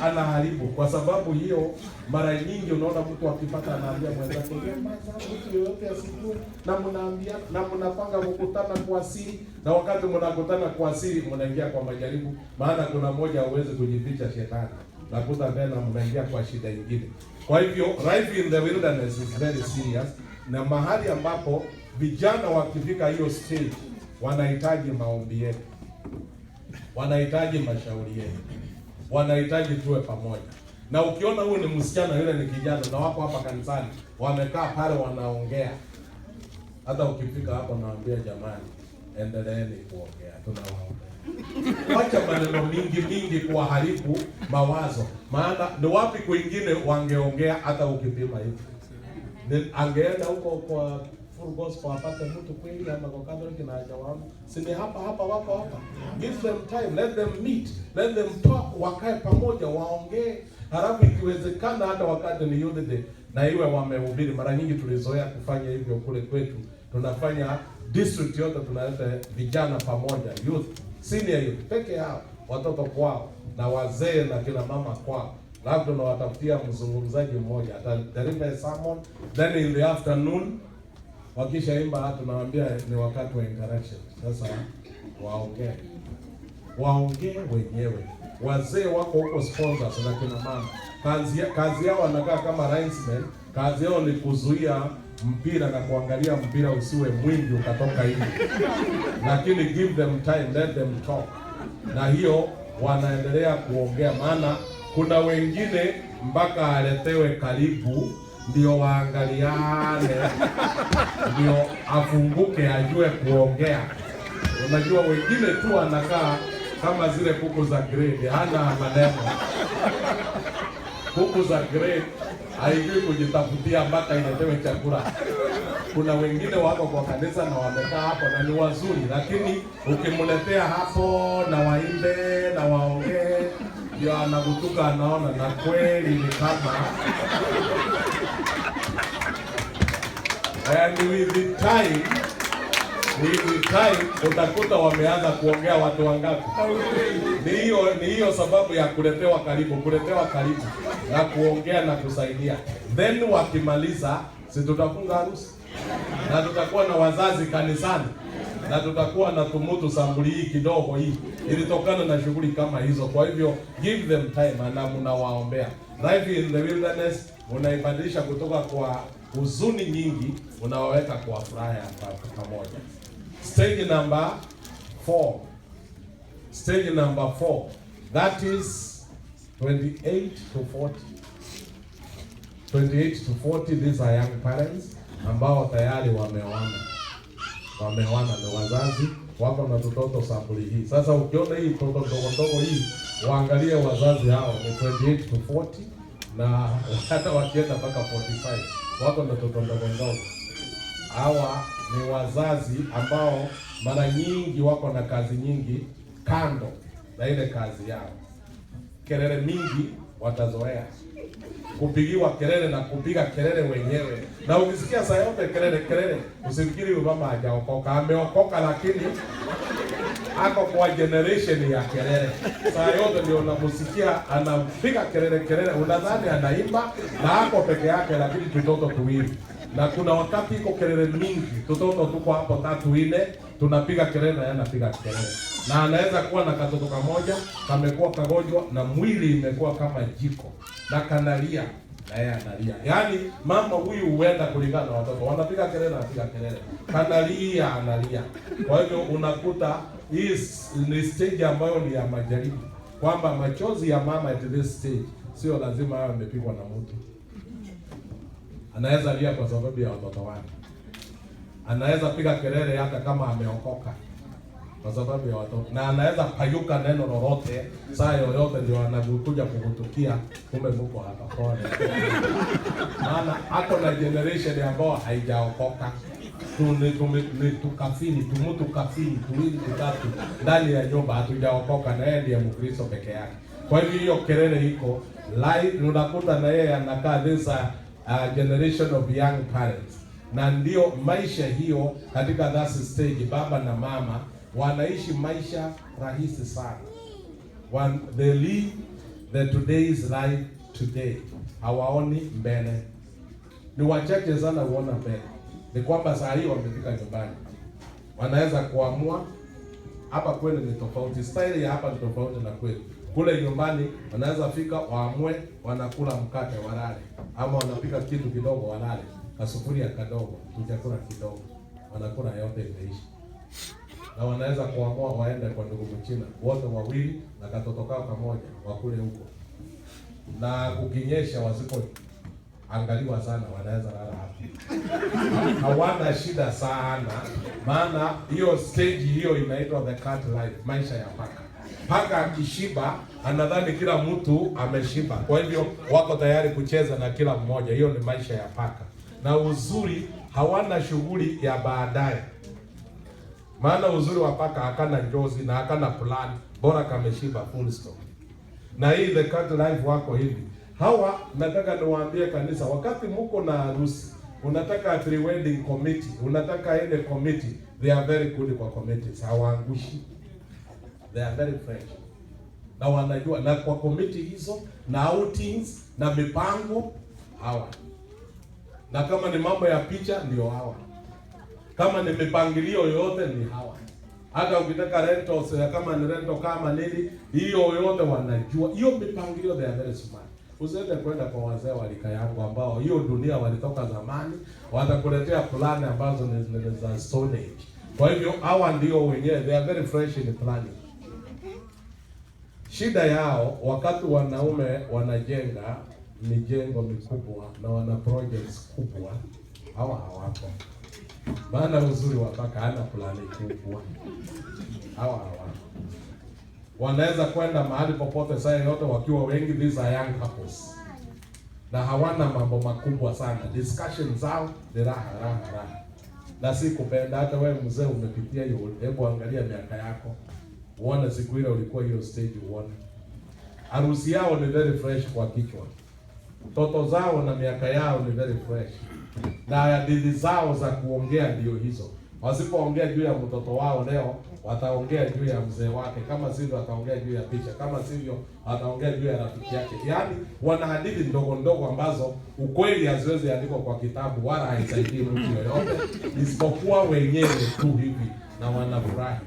Anaharibu. Kwa sababu hiyo mara nyingi unaona mtu akipata anaambia mwenzake, mtu yoyote asikue, na mnaambia na mnapanga kukutana kwa siri, na wakati mnakutana kwa siri mnaingia kwa majaribu, maana kuna mmoja hawezi kujificha shetani. Nakuta tena mnaingia kwa shida nyingine. Kwa hivyo life in the wilderness is very serious, na mahali ambapo vijana wakifika hiyo stage wanahitaji maombi yetu. Wanahitaji mashauri yetu. Wanahitaji tuwe pamoja. Na ukiona huyu ni msichana, yule ni kijana, na wako hapa kanisani, wamekaa pale wanaongea. Hata ukifika hapo naambia jamani, endeleeni kuongea, tunawaombea. Wacha maneno mingi kuharibu mawazo. Maana ni wapi kwingine wangeongea hata ukipima hivi. Angeenda huko kwa full gospel apate mtu kweli ama kwa Catholic na hajawaona. Si ni hapa wako hapa. Give them time, let them meet, let them talk, wakae pamoja waongee. Halafu ikiwezekana hata wakati ni youth day na iwe wamehubiri. Mara nyingi tulizoea kufanya hivyo kule kwetu. Tunafanya district yote tunaleta vijana pamoja, youth, senior youth peke yao, watoto kwao na wazee na kina mama kwao. Labda tunawatafutia mzungumzaji mmoja atadeliver a sermon, then in the afternoon wakishaimba tunawaambia ni wakati wa interaction. Sasa waongee wenyewe. Wazee wako huko sponsors na kina mama. Kazi yao wanakaa kama linesmen. Kazi yao ni kuzuia mpira na kuangalia mpira usiwe mwingi ukatoka hivi. Lakini give them time, let them talk. Na hiyo wanaendelea kuongea, maana kuna wengine mpaka aletewe karibu ndio waangaliane, ndio afunguke ajue kuongea. Unajua wengine tu anakaa kama zile kuku za grade, hana maneno. Kuku za grade haijui kujitafutia mpaka inatewe chakula. Kuna wengine wako kwa kanisa na wamekaa hapo na ni wazuri, lakini ukimletea hapo na waimbe na waongee, ndio anagutuka anaona, na kweli ni kama and with the time utakuta wameanza kuongea watu wangapi. Ni hiyo sababu ya kuletewa karibu na kuongea na kusaidia. Then wakimaliza, si tutafunga harusi. na tutakuwa na wazazi kanisani, na tutakuwa na tumutu sambuli hii kidogo. Hii ilitokana na shughuli kama hizo. Kwa hivyo give them time na mnawaombea. Life in the wilderness unaibadilisha kutoka kwa huzuni nyingi, unawaweka kwa furaha ya pamoja. Stage number 4. Stage number 4. That is 28 to 40. 28 to 40, these are young parents ambao tayari wameoana na wazazi wako na watoto sampuli hii. Sasa ukiona hii mtoto ndogo hii, waangalie wazazi hao ni 28 to 40 na hata wakienda mpaka 45 wako na watoto ndogo. Hawa ni wazazi ambao mara nyingi wako na kazi nyingi kando na ile kazi yao. Kelele mingi watazoea, kupigiwa kelele na kupiga kelele wenyewe. Na ukisikia saa yote kelele, usifikiri huyu mama hajaokoka. Ameokoka, lakini ako kwa generation ya kelele. Saa yote ndio unamsikia anapiga kelele, unadhani anaimba na ako peke yake, lakini tutoto tuwili. Na kuna wakati iko kelele mingi, tutoto tuko hapo 3-4 tunapiga kelele na yeye anapiga kelele. Na anaweza kuwa na katoto kamoja kamekuwa kagonjwa na mwili imekuwa kama jiko na kanalia na yeye analia. Yaani mama huyu huenda kulingana na watoto. Wanapiga kelele, anapiga kelele. Kanalia, analia. Kwa hivyo unakuta hii ni stage ambayo ni ya majaribu. Kwamba machozi ya mama at this stage sio lazima awe amepigwa na mtu. Anaweza lia kwa sababu ya watoto wake. Anaweza piga kelele hata kama ameokoka kwa sababu ya watoto. Na anaweza payuka neno lolote saa yoyote ndio anakuja kukutukia, kumbe mko hapa pole. Maana hapo na generation ambao haijaokoka. Tukafini, tuwili, tutatu ndani ya nyumba hatujaokoka, na yeye ndiye Mkristo peke yake. Kwa hivyo hiyo kelele iko live, unakuta na yeye anakaa this generation of young parents. Na ndio maisha hiyo katika that stage, baba na mama wanaishi maisha rahisi sana. They live the today's life today. Hawaoni mbele. Ni wachache sana uona mbele. Ni kwamba saa hii wamefika nyumbani, wanaweza kuamua. Hapa kweli ni tofauti, style ya hapa ni tofauti na kweli. Kule nyumbani wanaweza fika waamue, wanakula mkate walale, ama wanapika kitu kidogo walale, kasufuria kadogo, chakula kidogo, wanakula yote imeisha. Na wanaweza kuamua waende kwa ndugu Mchina wote wawili na katoto kao kamoja wakule huko. Na kukinyesha wasipo angaliwa sana, wanaweza lala hapo. Hawana shida sana, maana hiyo stage hiyo inaitwa the cat life, maisha ya paka. Paka akishiba anadhani kila mtu ameshiba, kwa hivyo wako tayari kucheza na kila mmoja. Hiyo ni maisha ya paka. Na uzuri, hawana shughuli ya baadaye. Maana uzuri wa paka hakana njozi na hakana plan, bora kameshiba, full stop. Na hii the cat life wako hivi. Hawa nataka niwaambie kanisa, wakati mko na harusi, unataka pre-wedding committee, unataka ile committee, they are very good kwa committees. Hawaangushi. They are very fresh. Na wanajua, na kwa committee hizo na outings na mipango hawa. Na kama ni mambo ya picha ndio hawa. Kama ni mipangilio yote ni hawa. Hata ukitaka rentals, kama ni rental kama nini, hiyo yote wanajua. Hiyo mipangilio they are very smart. Usiende kwenda kwa wazee walika yangu ambao hiyo dunia walitoka zamani, watakuletea plani ambazo ni za Stone Age. Kwa hivyo hawa ndio wenyewe, they are very fresh in planning. Shida yao wakati wanaume wanajenga mijengo mikubwa na wana projects kubwa, hawa hawapo. Maana uzuri wa paka hana plani kubwa. Hawa wanaweza kwenda mahali popote saa yote wakiwa wengi. These are young couples. Na hawana mambo makubwa sana. Discussion zao ni raha. Na si kupenda. Hata wewe mzee umepitia hiyo, hebu angalia miaka yako. Uone siku ile ulikuwa hiyo stage uone. Harusi yao ni very fresh kwa kichwa. Toto zao na miaka yao ni very fresh. Na hadithi zao za kuongea ndio hizo. Wasipoongea juu ya mtoto wao leo, wataongea juu ya mzee wake, kama sivyo wataongea juu ya picha, kama sivyo wataongea juu ya rafiki yake. Yaani wana hadithi ndogo ndogo ambazo ukweli haziwezi andikwa kwa kitabu wala haisaidii mtu yoyote isipokuwa wenyewe tu hivi, na wanafurahi.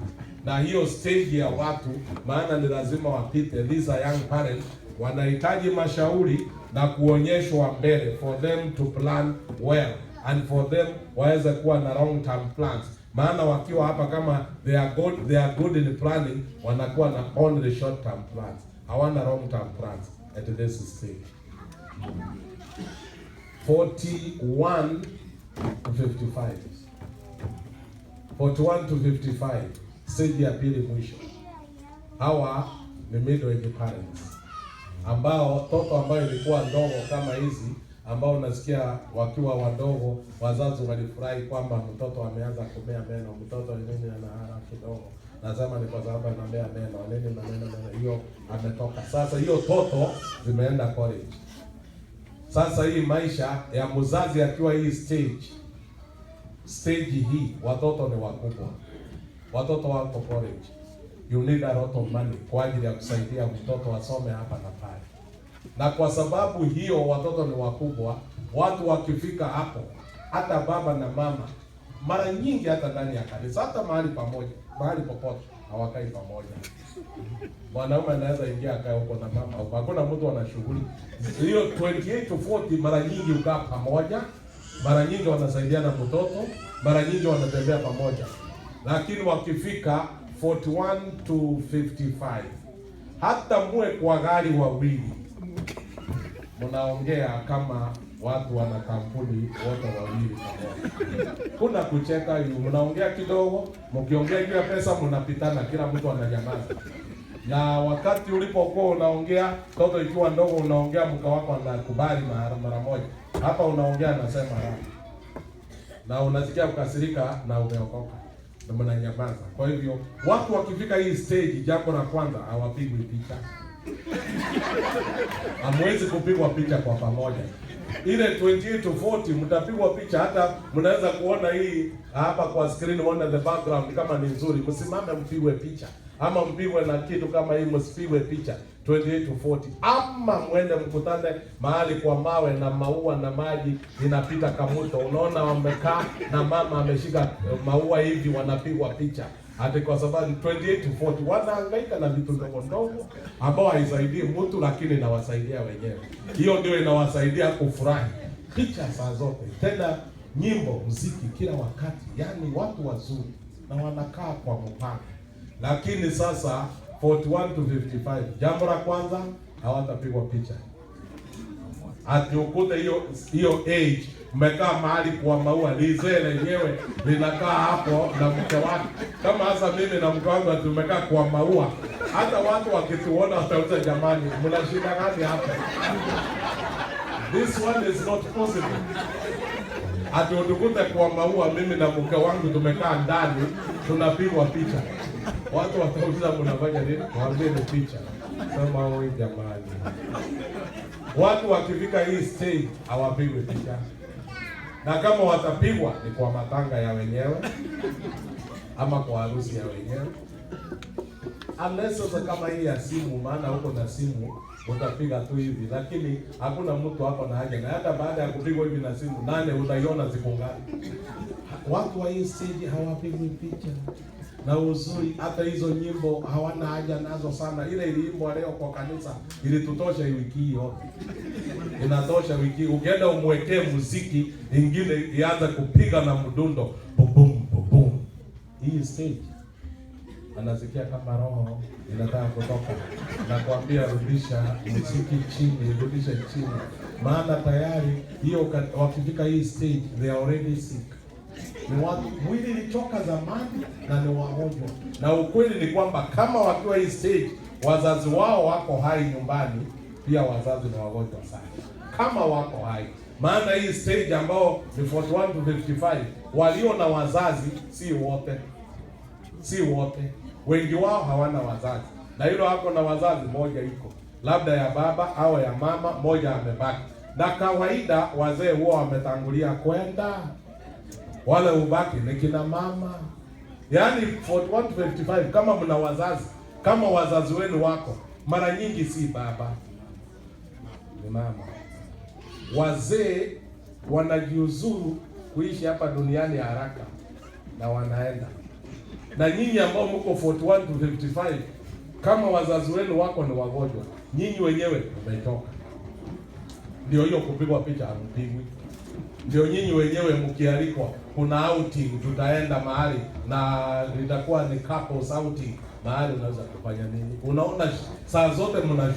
Na hiyo stage ya watu, maana ni lazima wapite, these are young parents, wanahitaji mashauri na kuonyeshwa mbele for them to plan well and for them waweze kuwa na long term plans. Maana wakiwa hapa kama they are good in planning, wanakuwa na only short term plans, hawana long term plans at this stage. 41 to 55, 41 to 55, stage ya pili mwisho. Hawa ni middle age parents ambao toto ambayo ilikuwa ndogo kama hizi, ambao unasikia wakiwa wadogo wazazi walifurahi kwamba mtoto ameanza kumea meno, mtoto nini anahara kidogo, nasema ni kwa sababu anamea meno, nini na meno hiyo ametoka. Sasa hiyo toto zimeenda college. Sasa hii maisha ya mzazi akiwa hii stage hii, watoto ni wakubwa, watoto wako college, you need a lot of money kwa ajili ya kusaidia mtoto asome hapa na pale. Na kwa sababu hiyo watoto ni wakubwa, watu wakifika hapo, hata baba na mama mara nyingi, hata ndani ya kanisa, hata mahali pamoja, mahali popote hawakai pamoja. Mwanaume anaweza ingia akae huko na mama huko, hakuna mtu ana shughuli. Hiyo 28 to 40 mara nyingi ukaa pamoja, mara nyingi wanasaidiana mtoto, mara nyingi wanatembea pamoja. Lakini wakifika 41 to 55, hata muwe kwa gari wawili, mnaongea kama watu wana kampuni wote wawili pamoja. Kuna kucheka hiyo, mnaongea kidogo, mkiongea juu ya pesa mnapitana, kila mtu ananyamaza. Na wakati ulipokuwa unaongea, toto ikiwa ndogo, unaongea mke wako anakubali mara moja. Hapa unaongea anasema raha. Na unasikia kukasirika na umeokoka, na mnanyamaza. Kwa hivyo watu wakifika hii stage, jambo la kwanza hawapigwi picha. Hamwezi kupigwa picha kwa pamoja. Ile 28 to 40 mtapigwa picha, hata mnaweza kuona hii hapa kwa screen, muone the background kama ni nzuri, msimame mpigwe picha, ama mpigwe na kitu kama hii, msipigwe picha 28 to 40. Ama mwende mkutane mahali kwa mawe na maua na maji inapita kamuto, unaona wamekaa na mama ameshika maua hivi, wanapigwa picha. Hata kwa sababu 28 to 40 wanahangaika na vitu ndogo ndogo ambao haisaidii mtu, lakini inawasaidia wenyewe. Hiyo ndio inawasaidia kufurahi. Picha saa zote, tena nyimbo, muziki kila wakati, yani watu wazuri na wanakaa kwa mpango. Lakini sasa 41 to 55, jambo la kwanza hawatapigwa picha. Ati ukute hiyo age mmekaa mahali kwa maua, lizee lenyewe linakaa hapo na mke wake. Kama hasa mimi na mke wangu tumekaa kwa maua, hata watu wakituona watauliza, jamani, mna shida gani hapa? This one is not possible. Ati utukute kwa maua, mimi na mke wangu tumekaa ndani tunapigwa picha. Watu watauliza mnafanya nini? Waambie ni picha. Sema wewe jamani. Watu wakifika hii stage hawapigwi picha. Na kama watapigwa ni kwa matanga ya wenyewe ama kwa harusi ya wenyewe. Unless sasa kama hii ya simu, maana huko na simu utapiga tu hivi, lakini hakuna mtu hapo na haja. Na hata baada ya kupigwa hivi na simu, nane utaiona siku ngapi? Watu wa hii stage hawapigwi picha. Na uzuri, hata hizo nyimbo hawana haja nazo sana. Ile iliimbwa leo kwa kanisa ilitutosha wiki hiyo. Inatosha wiki. Ukienda umwekee muziki ingine ianze kupiga na mdundo bum bum. Hii stage anasikia kama roho inataka kutoka, na kuambia rudisha muziki chini, rudisha chini. Maana tayari hiyo wakifika hii stage they are already sick. Ni watu mwili ilichoka zamani na ni wagonjwa. Na ukweli ni kwamba kama wakiwa hii stage wazazi wao wako hai nyumbani, pia wazazi ni wagonjwa sana kama wako hai. Maana hii stage ambao ni 41 to 55, walio na wazazi si wote, wengi wao hawana wazazi. Na hilo wako na wazazi, moja iko labda ya baba au ya mama, moja amebaki. Na kawaida wazee huwa wametangulia kwenda. wale ubaki ni kina mama. Yaani 41 to 55, kama mna wazazi, kama wazazi wenu wako, mara nyingi si baba, ni mama. Wazee wanajiuzuru kuishi hapa duniani haraka na wanaenda. Na nyinyi ambao mko 41 to 55, kama wazazi wenu wako ni wagonjwa, nyinyi wenyewe umetoka. Ndio hiyo kupigwa picha hampigwi. Ndio nyinyi wenyewe mkialikwa, kuna outing, tutaenda mahali na litakuwa ni couples outing, mahali unaweza kufanya nini? Unaona, saa zote mna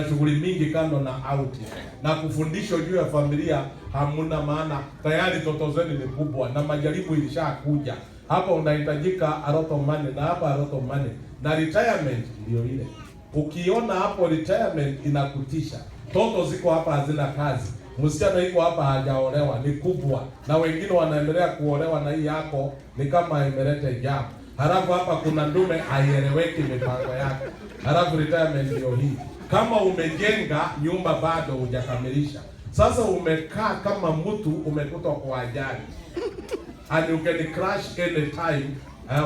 shughuli mingi kando na outing, na kufundishwa juu ya familia hamuna, maana tayari toto zenu ni kubwa na majaribu ilishakuja. Hapa unahitajika a lot of money, na hapa a lot of money, na retirement ndio ile. Ukiona hapo retirement inakutisha. Toto ziko hapa hazina kazi, msichana yuko hapa hajaolewa, ni kubwa, na wengine wanaendelea kuolewa, na hii yako ni kama imeleta jambo. Halafu hapa kuna ndume haieleweki mipango yake. Halafu retirement ndio hii. Kama umejenga nyumba bado hujakamilisha. Sasa umekaa kama mtu umekuta kwa ajali. And you can crash any time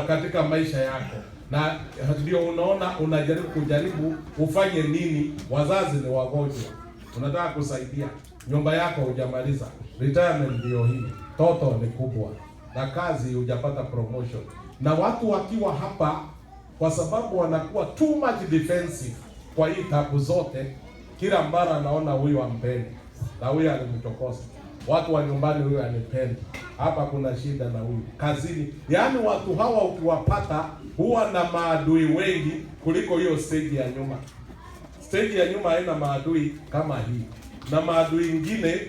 katika maisha yako. Na ndio unaona unajaribu ufanye nini? Wazazi ni wagonjwa, unataka kusaidia, nyumba yako hujamaliza, retirement ndio hii, toto ni kubwa, na kazi hujapata promotion. Na watu wakiwa hapa, kwa sababu wanakuwa too much defensive kwa hii tabu zote, kila mara anaona huyu ampendi na huyu alimchokoza, watu wa nyumbani huyu anipendi, hapa kuna shida na huyu kazini. Yaani watu hawa ukiwapata huwa na maadui wengi kuliko hiyo stage ya nyuma. Stage ya nyuma haina maadui kama hii, na maadui ingine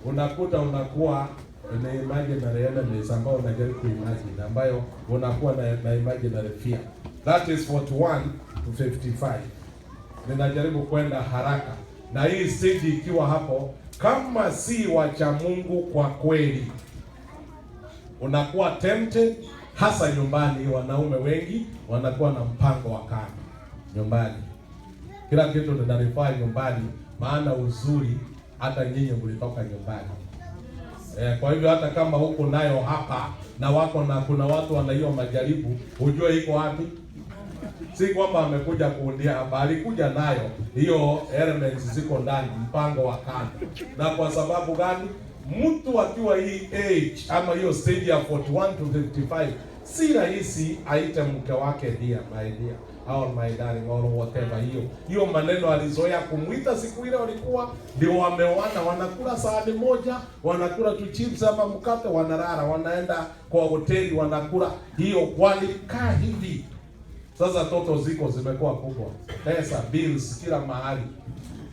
unakuta unakuwa na imaginary enemies ambao unajaribu kuimagine, ambayo unakuwa na imaginary fear. That is 41 to 55. Ninajaribu kwenda haraka, na hii stage ikiwa hapo, kama si wacha Mungu kwa kweli, unakuwa tempted, hasa nyumbani. Wanaume wengi wanakuwa na mpango wa kando nyumbani, kila kitu ninalifanya nyumbani, maana uzuri hata nyinyi mlitoka nyumbani. Kwa hivyo hata kama huko nayo hapa na wako na kuna watu wana hiyo majaribu, ujue iko wapi. Si kwamba amekuja kuundia hapa, alikuja nayo hiyo elements ziko ndani, mpango wa kando. Na kwa sababu gani? Mtu akiwa hii age ama hiyo stage ya 41 to 55, si rahisi aite mke wake dear, my dear, or my darling, or whatever. Hiyo maneno alizoea kumuita siku ile walikuwa ndio wameoana, wanakula sahani moja, wanakula tu chips ama mkate, wanalala, wanaenda kwa hoteli wanakula. Hiyo walikaa hivi. Sasa toto ziko zimekuwa kubwa, pesa, bills kila mahali.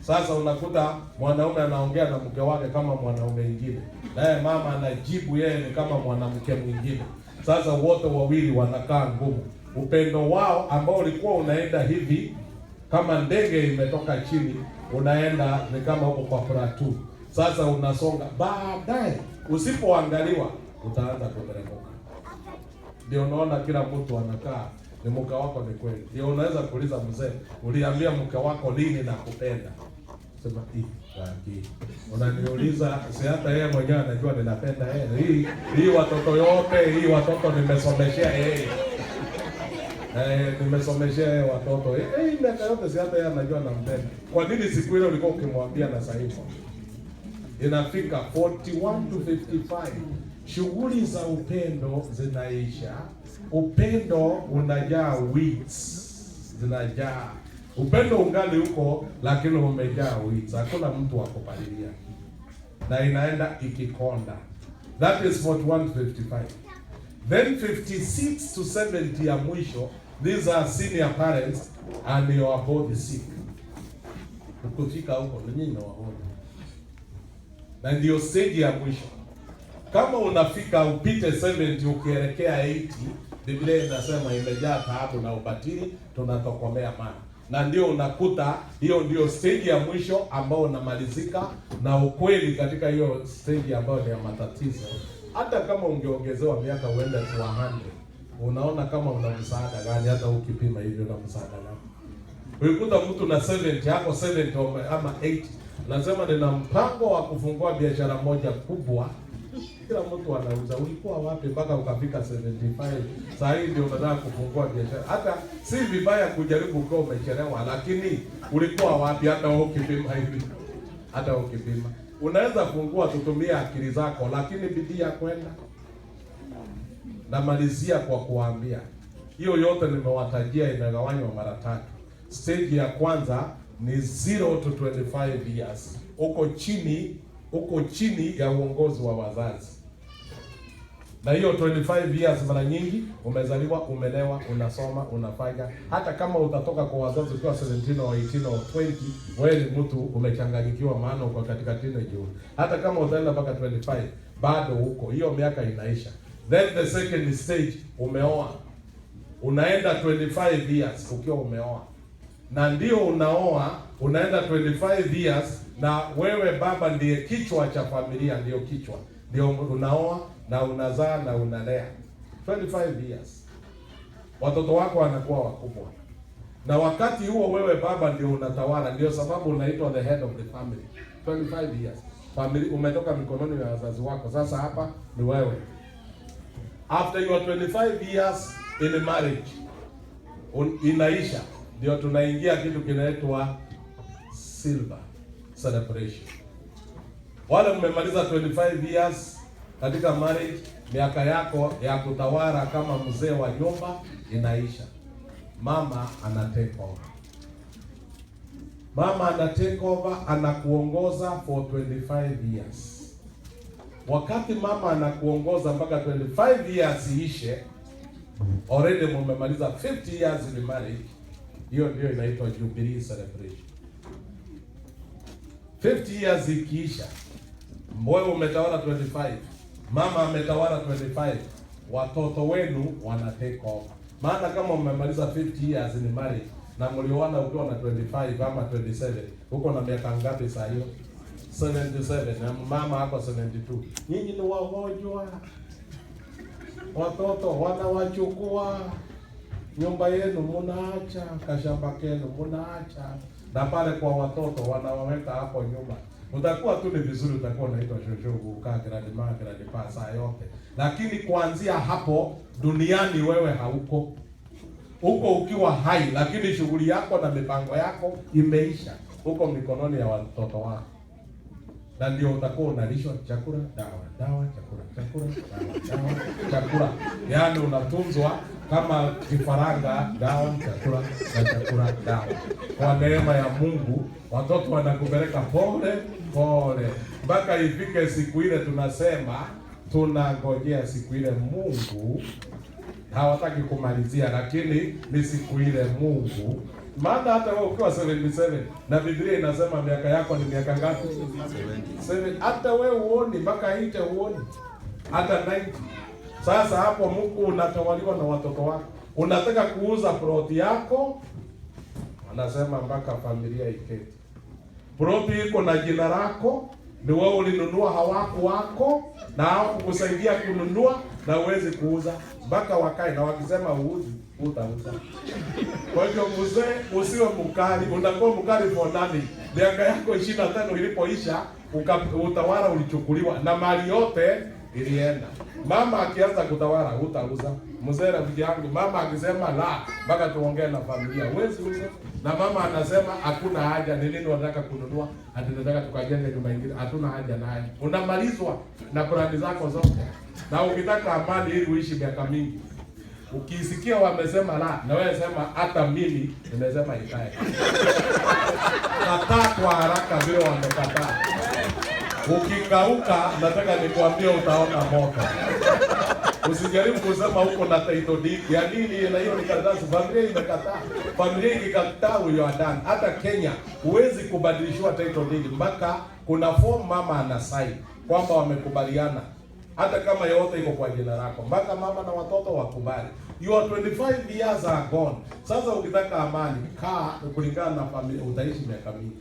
Sasa unakuta mwanaume anaongea na mke wake kama mwanaume mwingine, naye mama anajibu yeye ni kama mwanamke mwingine. Sasa wote wawili wanakaa ngumu. Upendo wao ambao ulikuwa unaenda hivi kama ndege imetoka chini, unaenda ni kama huko kwa plateau. Sasa unasonga, baadaye usipoangaliwa utaanza kuteremka. Ndio unaona kila mtu anakaa ni mke wako ni kweli. Ndio unaweza kuuliza mzee, uliambia mke wako lini na kupenda? Sema hii. Unaniuliza, si hata yeye mwenyewe anajua ninapenda yeye. Hii watoto yote, hii watoto nimesomeshia yeye. Nimesomeshia yeye watoto. Miaka yote si hata yeye anajua nampenda. Kwa nini siku ile ulikuwa ukimwambia na sasa hivi? Inafika 41 to 55. Shughuli za upendo zinaisha. Upendo unajaa weeds, zinajaa. Upendo ungali huko, lakini umejaa weeds. Hakuna mtu wa kupalilia, na inaenda ikikonda. That is 41 to 55. Then 56 to 70 ya mwisho, these are senior parents and you are both sick. Ukifika huko nyinyi ni wagonjwa, na ndio stage ya mwisho. Kama unafika upite 70 ukielekea 80, Biblia inasema imejaa taabu na ubatili, tunatokomea mana. Na ndio unakuta hiyo ndio stage ya mwisho ambao unamalizika na ukweli. Katika hiyo stage ambayo ni ya matatizo, hata kama ungeongezewa miaka uende to 100, unaona kama una msaada gani? Hata ukipima hivyo na msaada gani? Ukikuta mtu na 70 yako 70 ama 80, nasema nina mpango wa kufungua biashara moja kubwa Kila mtu anauza. Ulikuwa wapi mpaka ukafika 75? Sasa hii ndio unataka kufungua biashara. Hata si vibaya kujaribu kwa umechelewa, lakini ulikuwa wapi hata wewe ukipima hivi? Hata wewe ukipima. Unaweza fungua kutumia akili zako, lakini bidii ya kwenda. Namalizia kwa kuambia hiyo yote nimewatajia imegawanywa mara 3. Stage ya kwanza ni 0 to 25 years. Uko chini ya uongozi wa wazazi. Na hiyo 25 years mara nyingi umezaliwa, umelewa, unasoma, unafanya. Hata kama utatoka kwa wazazi ukiwa 17 au 18 au 20, wewe ni mtu umechanganyikiwa, maana uko katika teenage. Hata kama utaenda mpaka 25, bado huko. Hiyo miaka inaisha. Then the second stage, umeoa. Unaenda 25 years ukiwa umeoa. Na ndio unaoa, unaenda 25 years na wewe baba ndiye kichwa cha familia, ndio kichwa. Ndio unaoa na unazaa na unalea. 25 years. Watoto wako wanakuwa wakubwa. Na wakati huo wewe baba ndio unatawala, ndio sababu unaitwa the head of the family. 25 years. Family umetoka mikononi ya wazazi wako. Sasa hapa ni wewe. After your 25 years in marriage, inaisha, ndio tunaingia kitu kinaitwa silver celebration. Wale mmemaliza 25 years katika marriage, miaka yako ya kutawala kama mzee wa nyumba inaisha. Mama ana take over. Mama ana take over, anakuongoza for 25 years. Wakati mama anakuongoza mpaka 25 years ishe, already mmemaliza 50 years in marriage. Hiyo ndio inaitwa Jubilee celebration. 50 years ikiisha, wewe umetawala 25, mama ametawala 25, watoto wenu wana take over. Maana kama mmemaliza 50 years in marriage na mlioana ukiwa na 25 ama 27, uko na miaka ngapi saa hiyo? 77, na mama hapo 72. Nyinyi ni wagonjwa. Watoto wanawachukua, nyumba yenu mnaacha, kashamba kenu mnaacha, na pale kwa watoto wanawaweka hapo nyuma. Utakuwa tu ni vizuri, utakuwa unaitwa shoshogu, ukaa grandma saa yote. Lakini kuanzia hapo duniani wewe hauko. Uko ukiwa hai, lakini shughuli yako na mipango yako imeisha. Uko mikononi ya watoto wako. Na ndio utakuwa unalishwa chakula, dawa, chakula. Yaani unatunzwa kama kifaranga, dawa, chakula, dawa. Kwa neema ya Mungu, watoto wanakupeleka pole mpaka ifike siku ile tunasema tunangojea siku ile Mungu. Hawataki kumalizia, lakini ni siku ile Mungu. Maana hata wewe ukiwa 77 na Biblia inasema miaka yako ni miaka ngapi? 7. Hata wewe uoni mpaka 80 uoni. Hata 90. Sasa hapo Mungu unatawaliwa na watoto wako. Unataka kuuza ploti yako, anasema mpaka familia iketi. Ploti iko na jina lako, ni wewe ulinunua, hawako wako na hawakukusaidia kununua na uwezi kuuza mpaka wakae, na wakisema uuzi utauza. Kwa hivyo mzee usiwe mkali, unakuwa mkali for nani? Miaka yako 25 ilipoisha, utawala ulichukuliwa na mali yote ilienda. Mama akianza kutawala utauza. Mzee rafiki yangu, mama akisema la, mpaka tuongee na familia, huwezi uza. Na mama anasema hakuna haja, ni nini unataka kununua? Ati nataka tukajenge nyumba nyingine, hatuna haja naye. Unamalizwa na brandi zako zote. Na ukitaka amani ili uishi miaka mingi, ukisikia wamesema la, na wewe sema hata mimi nimesema ikae. Kataa kwa haraka vile wamekataa. Ukikauka, nataka nikwambie utaona moto. Usijaribu kusema huko na title deed. Ya nini? Na hiyo ni karatasi, familia imekataa. Familia ikikataa huyo adani. Hata Kenya huwezi kubadilishwa title deed mpaka kuna form mama anasign kwamba wamekubaliana. Hata kama yote iko kwa jina lako, mpaka mama na watoto wakubali. Your 25 years are gone. Sasa ukitaka amani, kaa kulingana na familia, utaishi miaka mingi.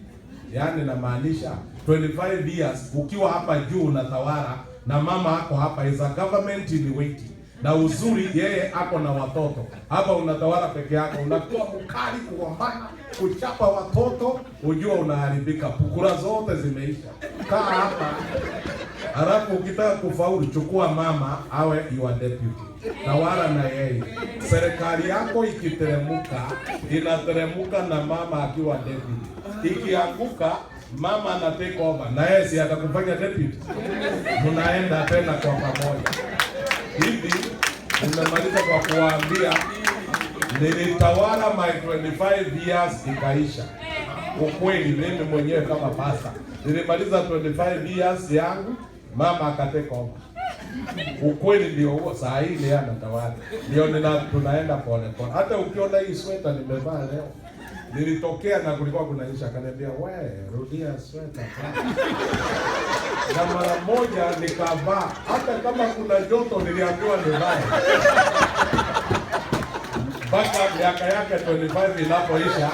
Yaani namaanisha 25 years ukiwa hapa juu unatawala na mama ako hapa, is a government in waiting. Na uzuri yeye ako na watoto. Hapa unatawala peke yako, unakuwa mkali, kugombana, kuchapa watoto, ujua unaharibika. Pukura zote zimeisha. Kaa hapa. Alafu ukitaka kufaulu, chukua mama awe your deputy, tawala na yeye. Serikali yako ikiteremuka, inateremuka na mama akiwa deputy. Ikianguka, mama ana take over na yeye si atakufanya deputy. Mnaenda tena kwa pamoja. Hivi nimemaliza kwa kuwaambia, nilitawala my 25 years ikaisha. Ukweli mimi mwenyewe kama pasta nilimaliza 25 years yangu, mama akateka over. Ukweli ndio huo, saa hii ni anatawala. Ndio tunaenda pole pole. Hata ukiona hii sweta nimevaa leo, nilitokea na kulikuwa kunanyesha, akaniambia wewe rudia sweta. Na mara moja nikavaa, hata kama kuna joto niliambiwa nivae. Mpaka miaka yake 25 inapoisha,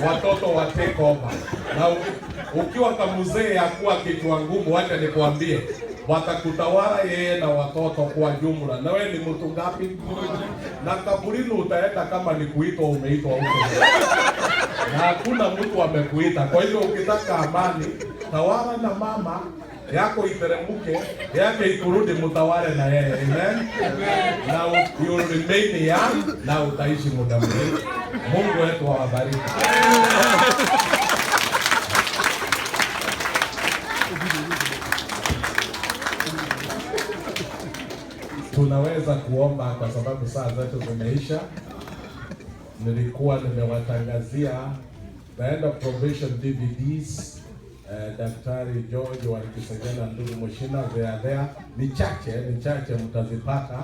watoto wa take over. Na ukiwa kamuzee ya kuwa kichwa ngumu, wacha nikwambie, watakutawala yeye na watoto kwa jumla. Na wewe ni mtu ngapi? Na kaburini utaenda kama ni kuitwa, umeitwa huko. Na hakuna mtu amekuita. Kwa hiyo ukitaka amani, tawala na mama yako iteremuke, yake ikurudi, mtawale na yeye. Amen. Na you remain young, na utaishi muda mrefu. Mungu wetu awabariki. Tunaweza kuomba kwa sababu saa zetu zimeisha. Nilikuwa nimewatangazia the end of provision DVDs. Daktari George walikisaidiana na ndugu Moshina, they are there. Ni chache mtazipata,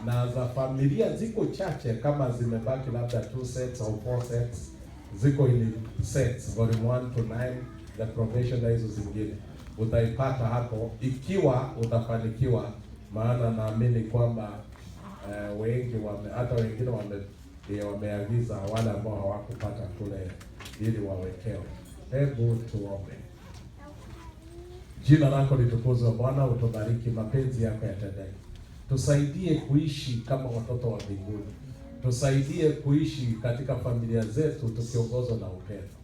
na za familia ziko chache, kama zimebaki labda 2 sets au 4 sets, ziko in sets volume 1 to 9, the provision na hizo zingine utaipata hapo ikiwa utafanikiwa, maana naamini kwamba wengi hata wengine wameagiza wale ambao hawakupata kule ili wawekewe. Hebu tuombe. Jina lako litukuzwe Bwana, utubariki, mapenzi yako yatendeke. Tusaidie kuishi kama watoto wa mbinguni. Tusaidie kuishi katika familia zetu tukiongozwa na upendo.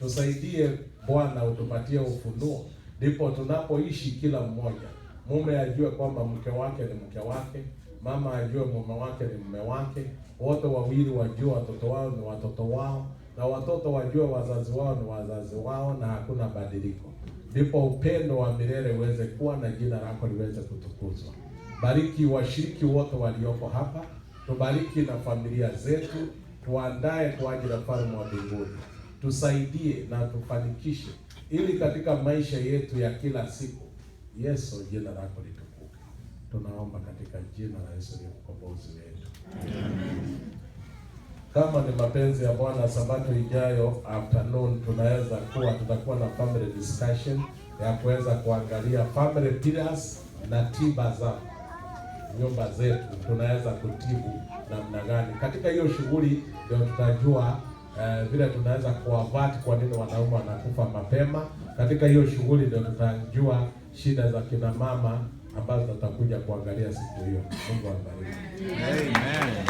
Tusaidie Bwana, utupatie ufunuo, ndipo tunapoishi kila mmoja. Mume ajue kwamba mke wake ni mke wake, mama ajue mume wake ni mume wake, wote wawili wajue watoto wao ni watoto wao, na watoto wajue wazazi wao ni wazazi wao, na hakuna badiliko. Ndipo upendo wa milele uweze kuwa na jina lako liweze kutukuzwa. Bariki washiriki wote walioko hapa, tubariki na familia zetu, tuandae kwa ajili ya ufalme wa mbinguni. Tusaidie na tufanikishe, ili katika maisha yetu ya kila siku, Yesu, jina lako litukuke. Tunaomba katika jina la Yesu mkombozi wetu. Amen. Kama ni mapenzi ya Bwana, Sabato ijayo afternoon tutakuwa na family discussion ya kuweza kuangalia family pillars na tiba za nyumba zetu, tunaweza kutibu namna gani. Katika hiyo shughuli ndio tutajua vile tunaweza kuavert kwa nini wanaume wanakufa mapema. Katika hiyo shughuli ndio tutajua shida za kina mama ambazo tutakuja kuangalia siku hiyo. Mungu awabariki. Amen.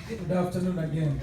Good afternoon again.